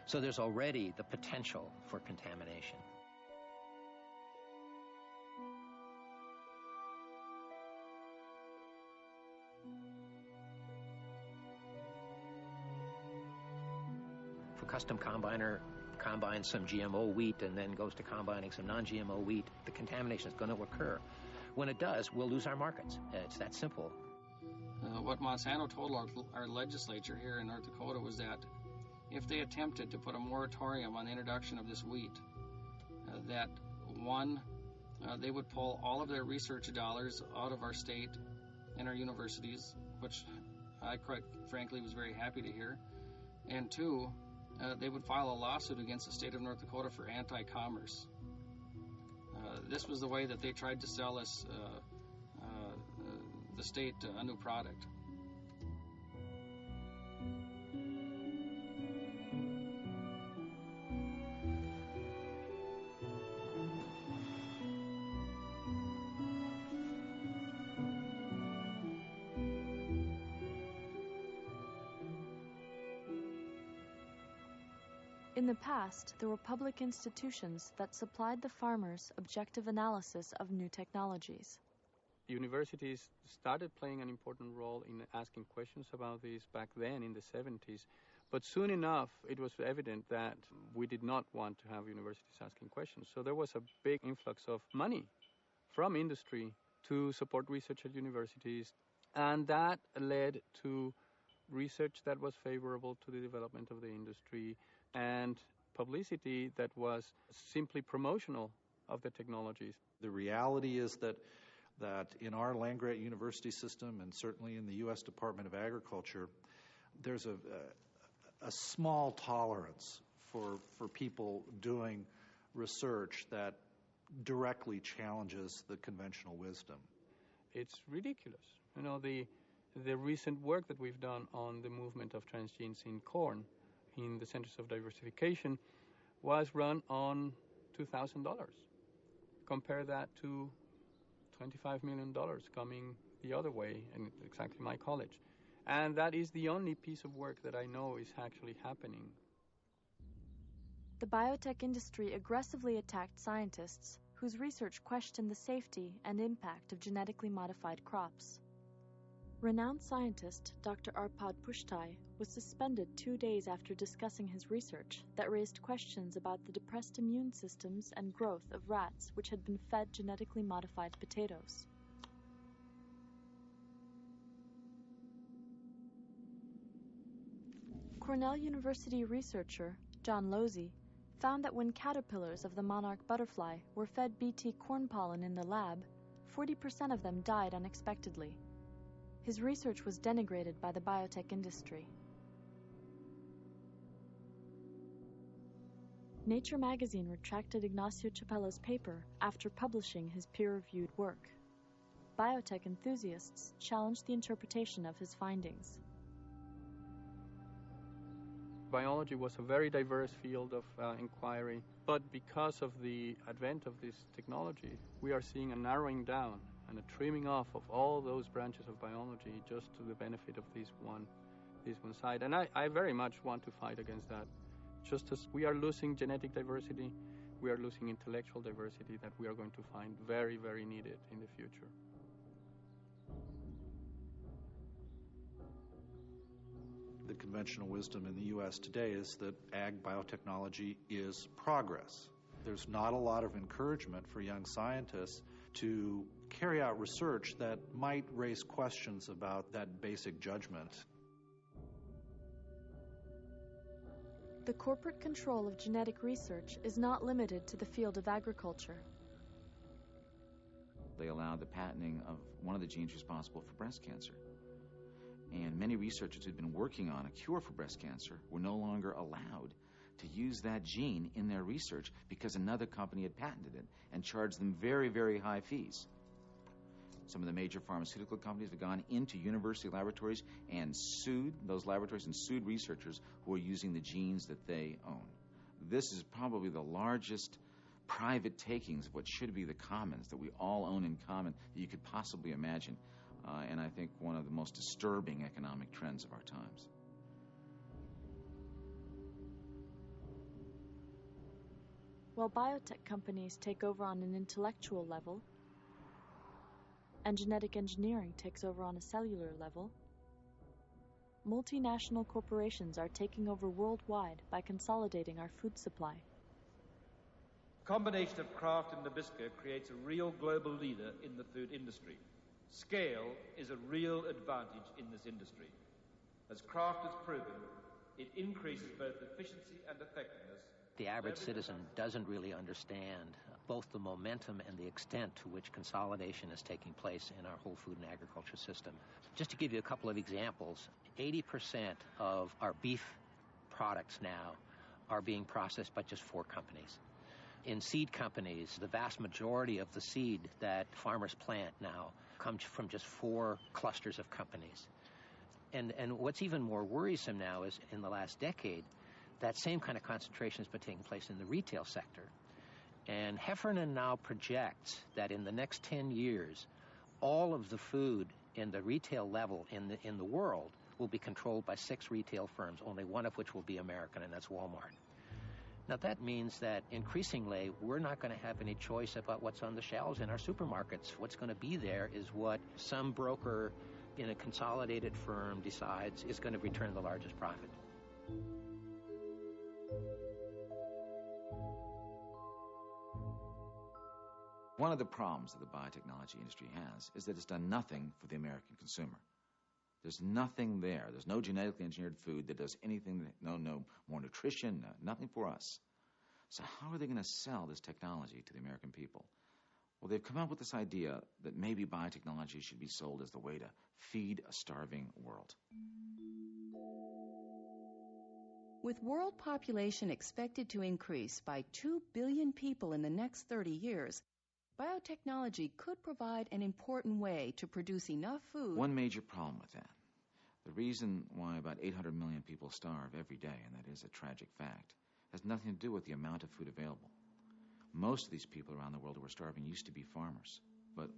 So there's already the potential for contamination. If a custom combiner combines some GMO wheat and then goes to combining some non-GMO wheat, the contamination is going to occur. When it does, we'll lose our markets. It's that simple. What Monsanto told our legislature here in North Dakota was that if they attempted to put a moratorium on the introduction of this wheat, that one, they would pull all of their research dollars out of our state and our universities, which I quite frankly was very happy to hear, and two, they would file a lawsuit against the state of North Dakota for anti-commerce. This was the way that they tried to sell us, the state, a new product. In the past, there were public institutions that supplied the farmers objective analysis of new technologies. Universities started playing an important role in asking questions about this back then in the 70s, but soon enough it was evident that we did not want to have universities asking questions. So there was a big influx of money from industry to support research at universities, and that led to research that was favorable to the development of the industry and publicity that was simply promotional of the technologies. The reality is that in our land-grant university system, and certainly in the U.S. Department of Agriculture, there's a small tolerance for people doing research that directly challenges the conventional wisdom. It's ridiculous. The recent work that we've done on the movement of transgenes in corn in the Centers of Diversification was run on $2,000. Compare that to $25 million coming the other way in exactly my college. And that is the only piece of work that I know is actually happening. The biotech industry aggressively attacked scientists whose research questioned the safety and impact of genetically modified crops. Renowned scientist Dr. Arpad Pushtai was suspended 2 days after discussing his research that raised questions about the depressed immune systems and growth of rats which had been fed genetically modified potatoes. Cornell University researcher John Losey found that when caterpillars of the monarch butterfly were fed Bt corn pollen in the lab, 40% of them died unexpectedly. His research was denigrated by the biotech industry. Nature magazine retracted Ignacio Chapella's paper after publishing his peer-reviewed work. Biotech enthusiasts challenged the interpretation of his findings. Biology was a very diverse field of inquiry, but because of the advent of this technology, we are seeing a narrowing down and a trimming off of all those branches of biology just to the benefit of this one side. And I very much want to fight against that. Just as we are losing genetic diversity, we are losing intellectual diversity that we are going to find very, very needed in the future. The conventional wisdom in the U.S. today is that ag biotechnology is progress. There's not a lot of encouragement for young scientists to carry out research that might raise questions about that basic judgment. The corporate control of genetic research is not limited to the field of agriculture. They allowed the patenting of one of the genes responsible for breast cancer. And many researchers who'd been working on a cure for breast cancer were no longer allowed to use that gene in their research because another company had patented it and charged them very, very high fees. Some of the major pharmaceutical companies have gone into university laboratories and sued those laboratories and sued researchers who are using the genes that they own. This is probably the largest private takings of what should be the commons that we all own in common that you could possibly imagine. And I think one of the most disturbing economic trends of our times. While biotech companies take over on an intellectual level, and genetic engineering takes over on a cellular level, multinational corporations are taking over worldwide by consolidating our food supply. The combination of Kraft and Nabisco creates a real global leader in the food industry. Scale is a real advantage in this industry. As Kraft has proven, it increases both efficiency and effectiveness. The average citizen doesn't really understand both the momentum and the extent to which consolidation is taking place in our whole food and agriculture system. Just to give you a couple of examples, 80% of our beef products now are being processed by just 4 companies. In seed companies, the vast majority of the seed that farmers plant now comes from just 4 clusters of companies. And what's even more worrisome now is in the last decade, that same kind of concentration has been taking place in the retail sector. And Heffernan now projects that in the next 10 years, all of the food in the retail level in the world will be controlled by 6 retail firms, only one of which will be American, and that's Walmart. Now, that means that increasingly we're not going to have any choice about what's on the shelves in our supermarkets. What's going to be there is what some broker in a consolidated firm decides is going to return the largest profit. One of the problems that the biotechnology industry has is that it's done nothing for the American consumer. There's nothing there. There's no genetically engineered food that does anything, no more nutrition, nothing for us. So how are they going to sell this technology to the American people? Well, they've come up with this idea that maybe biotechnology should be sold as the way to feed a starving world. With world population expected to increase by 2 billion people in the next 30 years, biotechnology could provide an important way to produce enough food. One major problem with that, the reason why about 800 million people starve every day, and that is a tragic fact, has nothing to do with the amount of food available. Most of these people around the world who are starving used to be farmers. But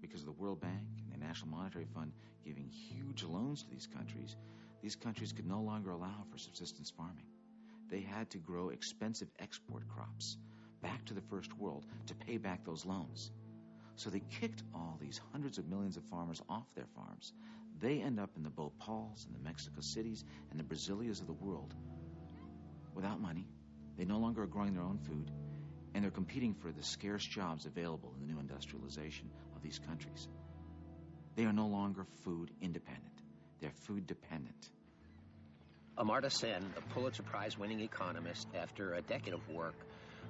because of the World Bank and the National Monetary Fund giving huge loans to these countries could no longer allow for subsistence farming. They had to grow expensive export crops back to the first world to pay back those loans. So they kicked all these hundreds of millions of farmers off their farms. They end up in the Bhopals and the Mexico cities and the Brasilias of the world without money. They no longer are growing their own food, and they're competing for the scarce jobs available in the new industrialization of these countries. They are no longer food independent. They're food dependent. Amartya Sen, a Pulitzer Prize-winning economist, after a decade of work,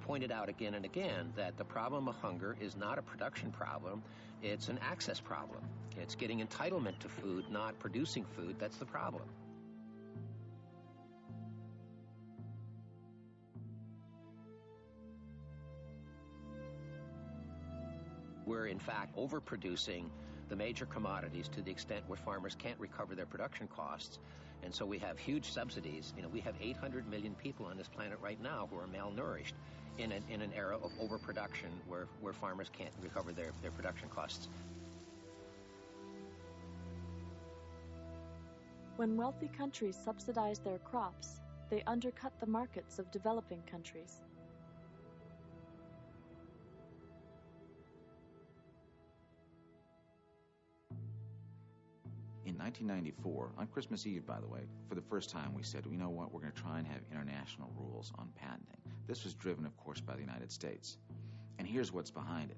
pointed out again and again that the problem of hunger is not a production problem, it's an access problem. It's getting entitlement to food, not producing food, that's the problem. We're, in fact, overproducing the major commodities to the extent where farmers can't recover their production costs. And so we have huge subsidies. You know, we have 800 million people on this planet right now who are malnourished in an era of overproduction where farmers can't recover their production costs. When wealthy countries subsidize their crops, they undercut the markets of developing countries. In 1994, on Christmas Eve, by the way, for the first time we said, you know what, we're going to try and have international rules on patenting. This was driven, of course, by the United States. And here's what's behind it.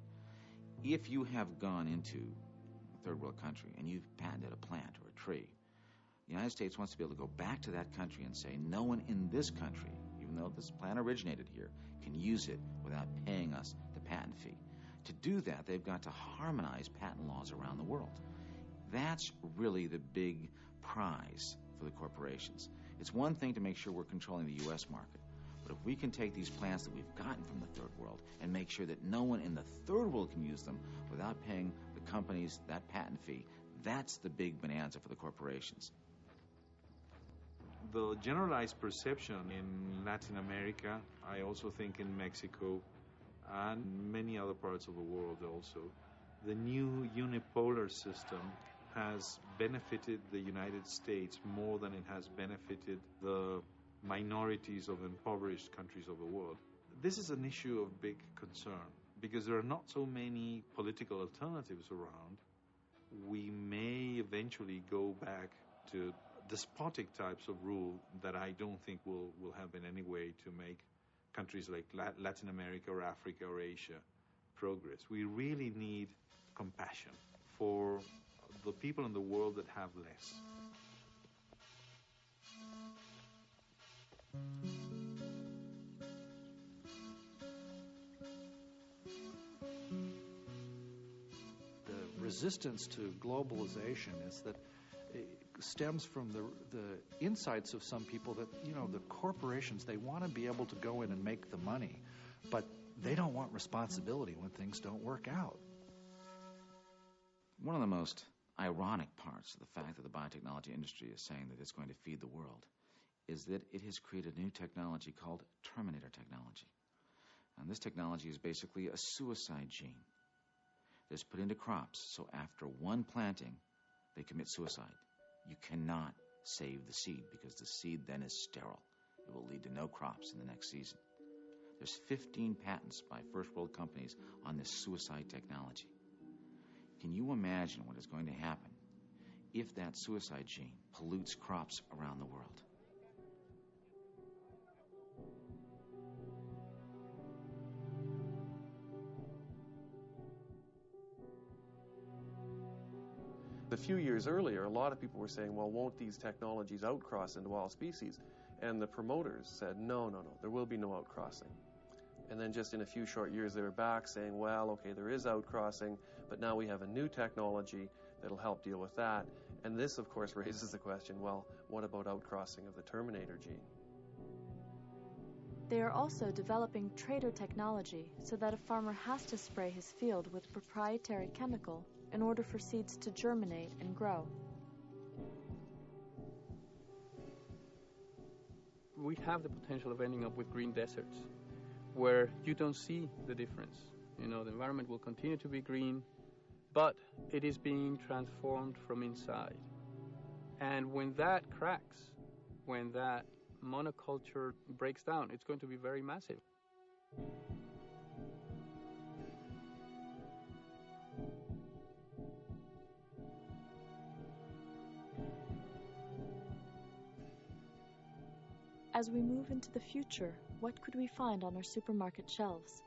If you have gone into a third world country and you've patented a plant or a tree, the United States wants to be able to go back to that country and say, no one in this country, even though this plant originated here, can use it without paying us the patent fee. To do that, they've got to harmonize patent laws around the world. That's really the big prize for the corporations. It's one thing to make sure we're controlling the U.S. market, but if we can take these plants that we've gotten from the third world and make sure that no one in the third world can use them without paying the companies that patent fee, that's the big bonanza for the corporations. The generalized perception in Latin America, I also think in Mexico, and many other parts of the world also, the new unipolar system has benefited the United States more than it has benefited the minorities of impoverished countries of the world. This is an issue of big concern because there are not so many political alternatives around. We may eventually go back to despotic types of rule that I don't think will have in any way to make countries like Latin America or Africa or Asia progress. We really need compassion for the people in the world that have less. The resistance to globalization is that it stems from the insights of some people that, you know, the corporations, they want to be able to go in and make the money, but they don't want responsibility when things don't work out. One of the most ironic parts of the fact that the biotechnology industry is saying that it's going to feed the world is that it has created a new technology called Terminator technology. And this technology is basically a suicide gene that's put into crops, so after one planting, they commit suicide. You cannot save the seed because the seed then is sterile. It will lead to no crops in the next season. There's 15 patents by first world companies on this suicide technology. Can you imagine what is going to happen if that suicide gene pollutes crops around the world? A few years earlier, a lot of people were saying, well, won't these technologies outcross into all species? And the promoters said, no, there will be no outcrossing. And then just in a few short years, they were back saying, well, okay, there is outcrossing, but now we have a new technology that'll help deal with that. And this, of course, raises the question, well, what about outcrossing of the Terminator gene? They are also developing trader technology so that a farmer has to spray his field with a proprietary chemical in order for seeds to germinate and grow. We have the potential of ending up with green deserts. where you don't see the difference. You know, the environment will continue to be green, but it is being transformed from inside. And when that cracks, when that monoculture breaks down, it's going to be very massive. As we move into the future, what could we find on our supermarket shelves?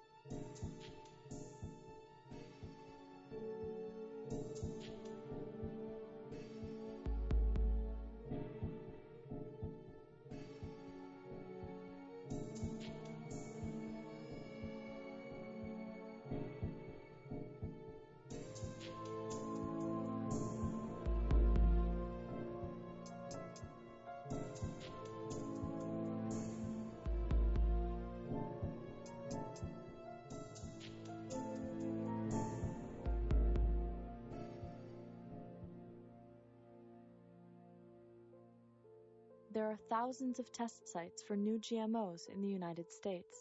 There are thousands of test sites for new GMOs in the United States.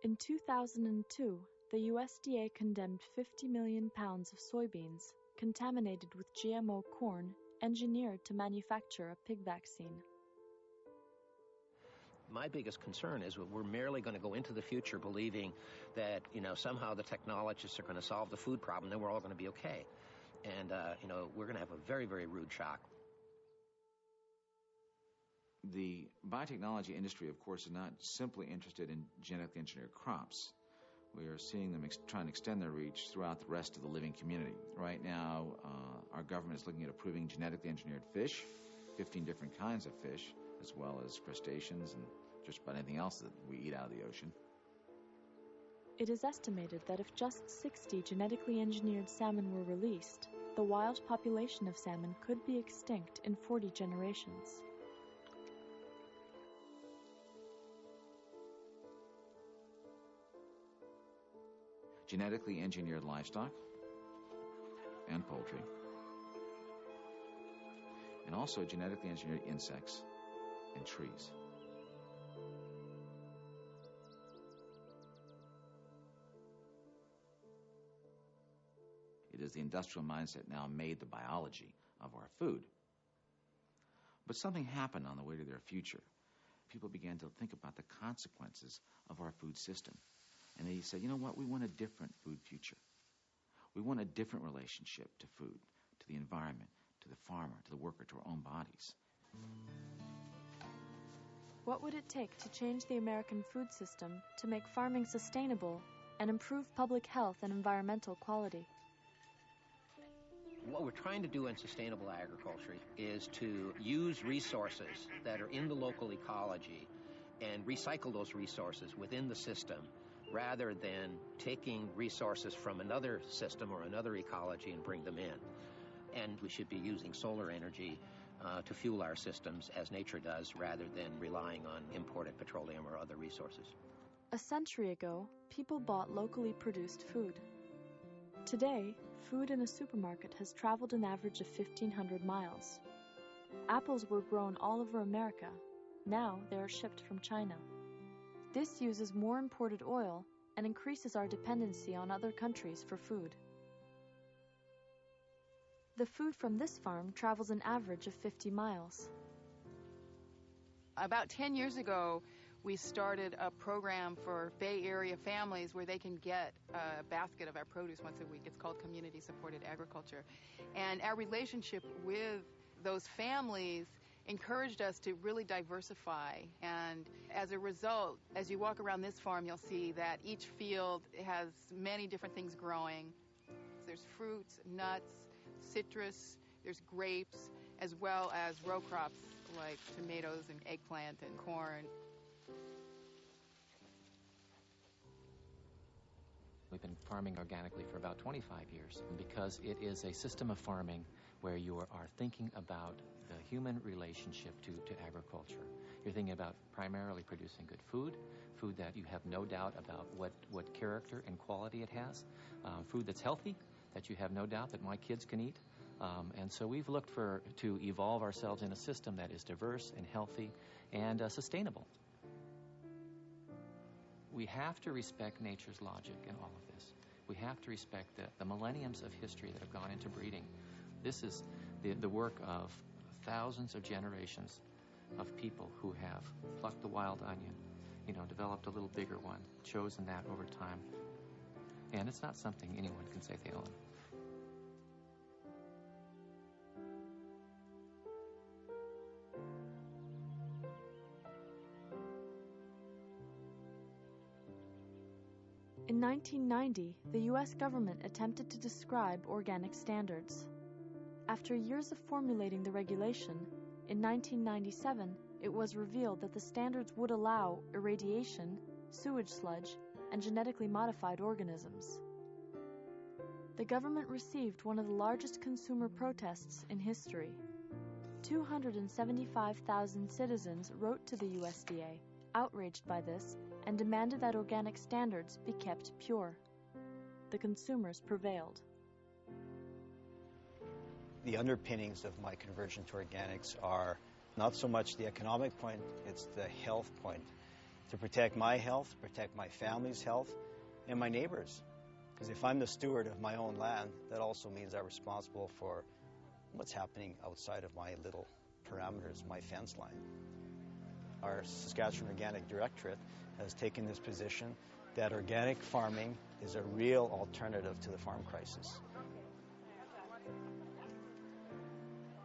In 2002, the USDA condemned 50 million pounds of soybeans contaminated with GMO corn engineered to manufacture a pig vaccine. My biggest concern is that we're merely going to go into the future believing that, somehow the technologists are going to solve the food problem, then we're all going to be okay. And, we're going to have a very, very rude shock. The biotechnology industry, of course, is not simply interested in genetically engineered crops. We are seeing them trying to extend their reach throughout the rest of the living community. Right now, our government is looking at approving genetically engineered fish, 15 different kinds of fish, as well as crustaceans and just about anything else that we eat out of the ocean. It is estimated that if just 60 genetically engineered salmon were released, the wild population of salmon could be extinct in 40 generations. Genetically engineered livestock and poultry, and also genetically engineered insects and trees. It is the industrial mindset now made the biology of our food. But something happened on the way to their future. People began to think about the consequences of our food system. And they said, you know what, we want a different food future. We want a different relationship to food, to the environment, to the farmer, to the worker, to our own bodies. What would it take to change the American food system to make farming sustainable and improve public health and environmental quality? What we're trying to do in sustainable agriculture is to use resources that are in the local ecology and recycle those resources within the system rather than taking resources from another system or another ecology and bring them in. And we should be using solar energy to fuel our systems as nature does rather than relying on imported petroleum or other resources. A century ago, people bought locally produced food. Today, food in a supermarket has traveled an average of 1,500 miles. Apples were grown all over America. Now they are shipped from China. This uses more imported oil and increases our dependency on other countries for food. The food from this farm travels an average of 50 miles. About 10 years ago, we started a program for Bay Area families where they can get a basket of our produce once a week. It's called Community Supported Agriculture. And our relationship with those families encouraged us to really diversify. And as a result, as you walk around this farm, you'll see that each field has many different things growing. There's fruits, nuts, citrus, there's grapes, as well as row crops like tomatoes and eggplant and corn. We've been farming organically for about 25 years because it is a system of farming where you are thinking about the human relationship to agriculture. You're thinking about primarily producing good food that you have no doubt about what character and quality it has, food that's healthy, that you have no doubt that my kids can eat, And so we've looked to evolve ourselves in a system that is diverse and healthy and sustainable. We have to respect nature's logic in all of this. We have to respect the millenniums of history that have gone into breeding. This is the work of thousands of generations of people who have plucked the wild onion, developed a little bigger one, chosen that over time. And it's not something anyone can say they own. In 1990, the U.S. government attempted to describe organic standards. After years of formulating the regulation, in 1997, it was revealed that the standards would allow irradiation, sewage sludge, and genetically modified organisms. The government received one of the largest consumer protests in history. 275,000 citizens wrote to the USDA, outraged by this, and demanded that organic standards be kept pure. The consumers prevailed. The underpinnings of my conversion to organics are not so much the economic point, it's the health point. To protect my health, protect my family's health, and my neighbors. Because if I'm the steward of my own land, that also means I'm responsible for what's happening outside of my little parameters, my fence line. Our Saskatchewan Organic Directorate has taken this position that organic farming is a real alternative to the farm crisis.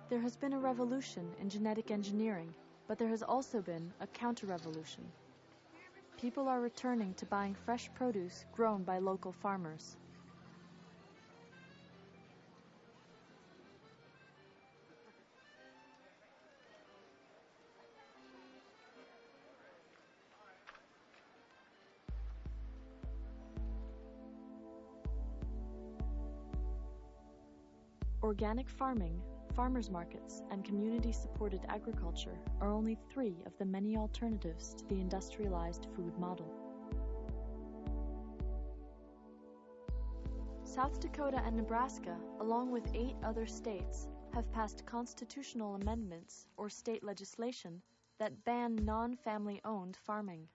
There has been a revolution in genetic engineering, but there has also been a counter-revolution. People are returning to buying fresh produce grown by local farmers. Organic farming, farmers markets, and community-supported agriculture are only 3 of the many alternatives to the industrialized food model. South Dakota and Nebraska, along with 8 other states, have passed constitutional amendments or state legislation that ban non-family-owned farming.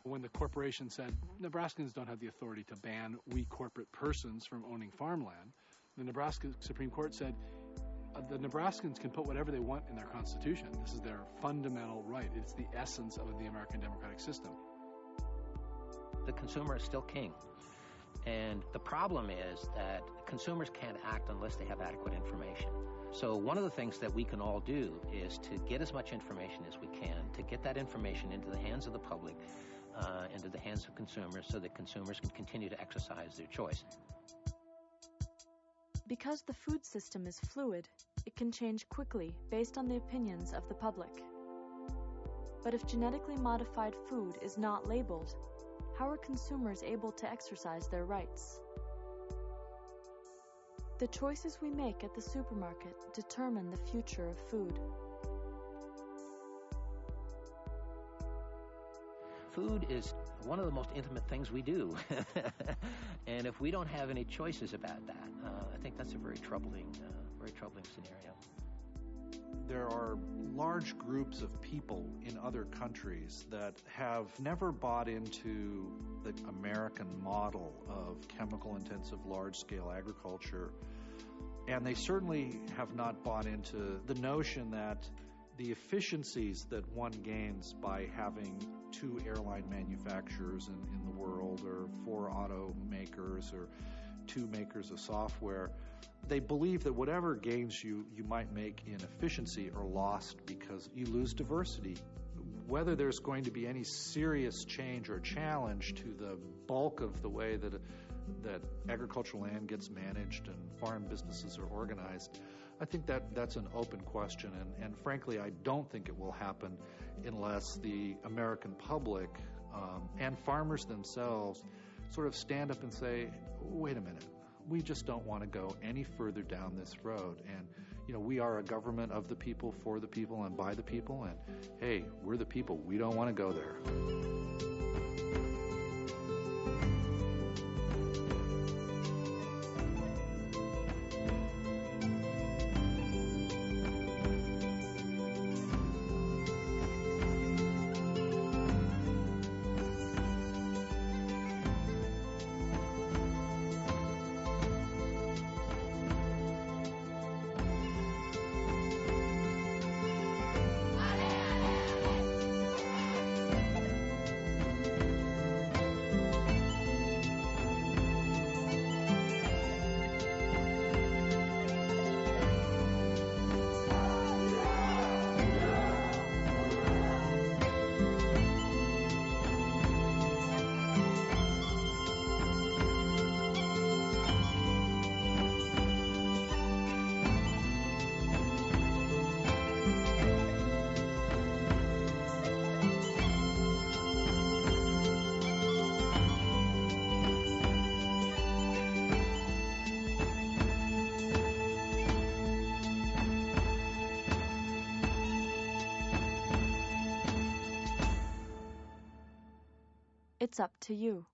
When the corporation said Nebraskans don't have the authority to ban we corporate persons from owning farmland, the Nebraska Supreme Court said the Nebraskans can put whatever they want in their constitution. This is their fundamental right. It's the essence of the American democratic system. The consumer is still king. And the problem is that consumers can't act unless they have adequate information. So one of the things that we can all do is to get as much information as we can, to get that information into the hands of the public, into the hands of consumers, so that consumers can continue to exercise their choice. Because the food system is fluid, it can change quickly based on the opinions of the public. But if genetically modified food is not labeled, how are consumers able to exercise their rights? The choices we make at the supermarket determine the future of food. Food is one of the most intimate things we do. And if we don't have any choices about that, I think that's a very troubling scenario. There are large groups of people in other countries that have never bought into the American model of chemical-intensive large-scale agriculture, and they certainly have not bought into the notion that the efficiencies that one gains by having 2 airline manufacturers in the world, or 4 automakers, or 2 makers of software, they believe that whatever gains you might make in efficiency are lost because you lose diversity. Whether there's going to be any serious change or challenge to the bulk of the way that agricultural land gets managed and farm businesses are organized, I think that's an open question, and frankly, I don't think it will happen unless the American public and farmers themselves sort of stand up and say, wait a minute, we just don't want to go any further down this road. And, we are a government of the people, for the people, and by the people, and hey, we're the people. We don't want to go there. It's up to you.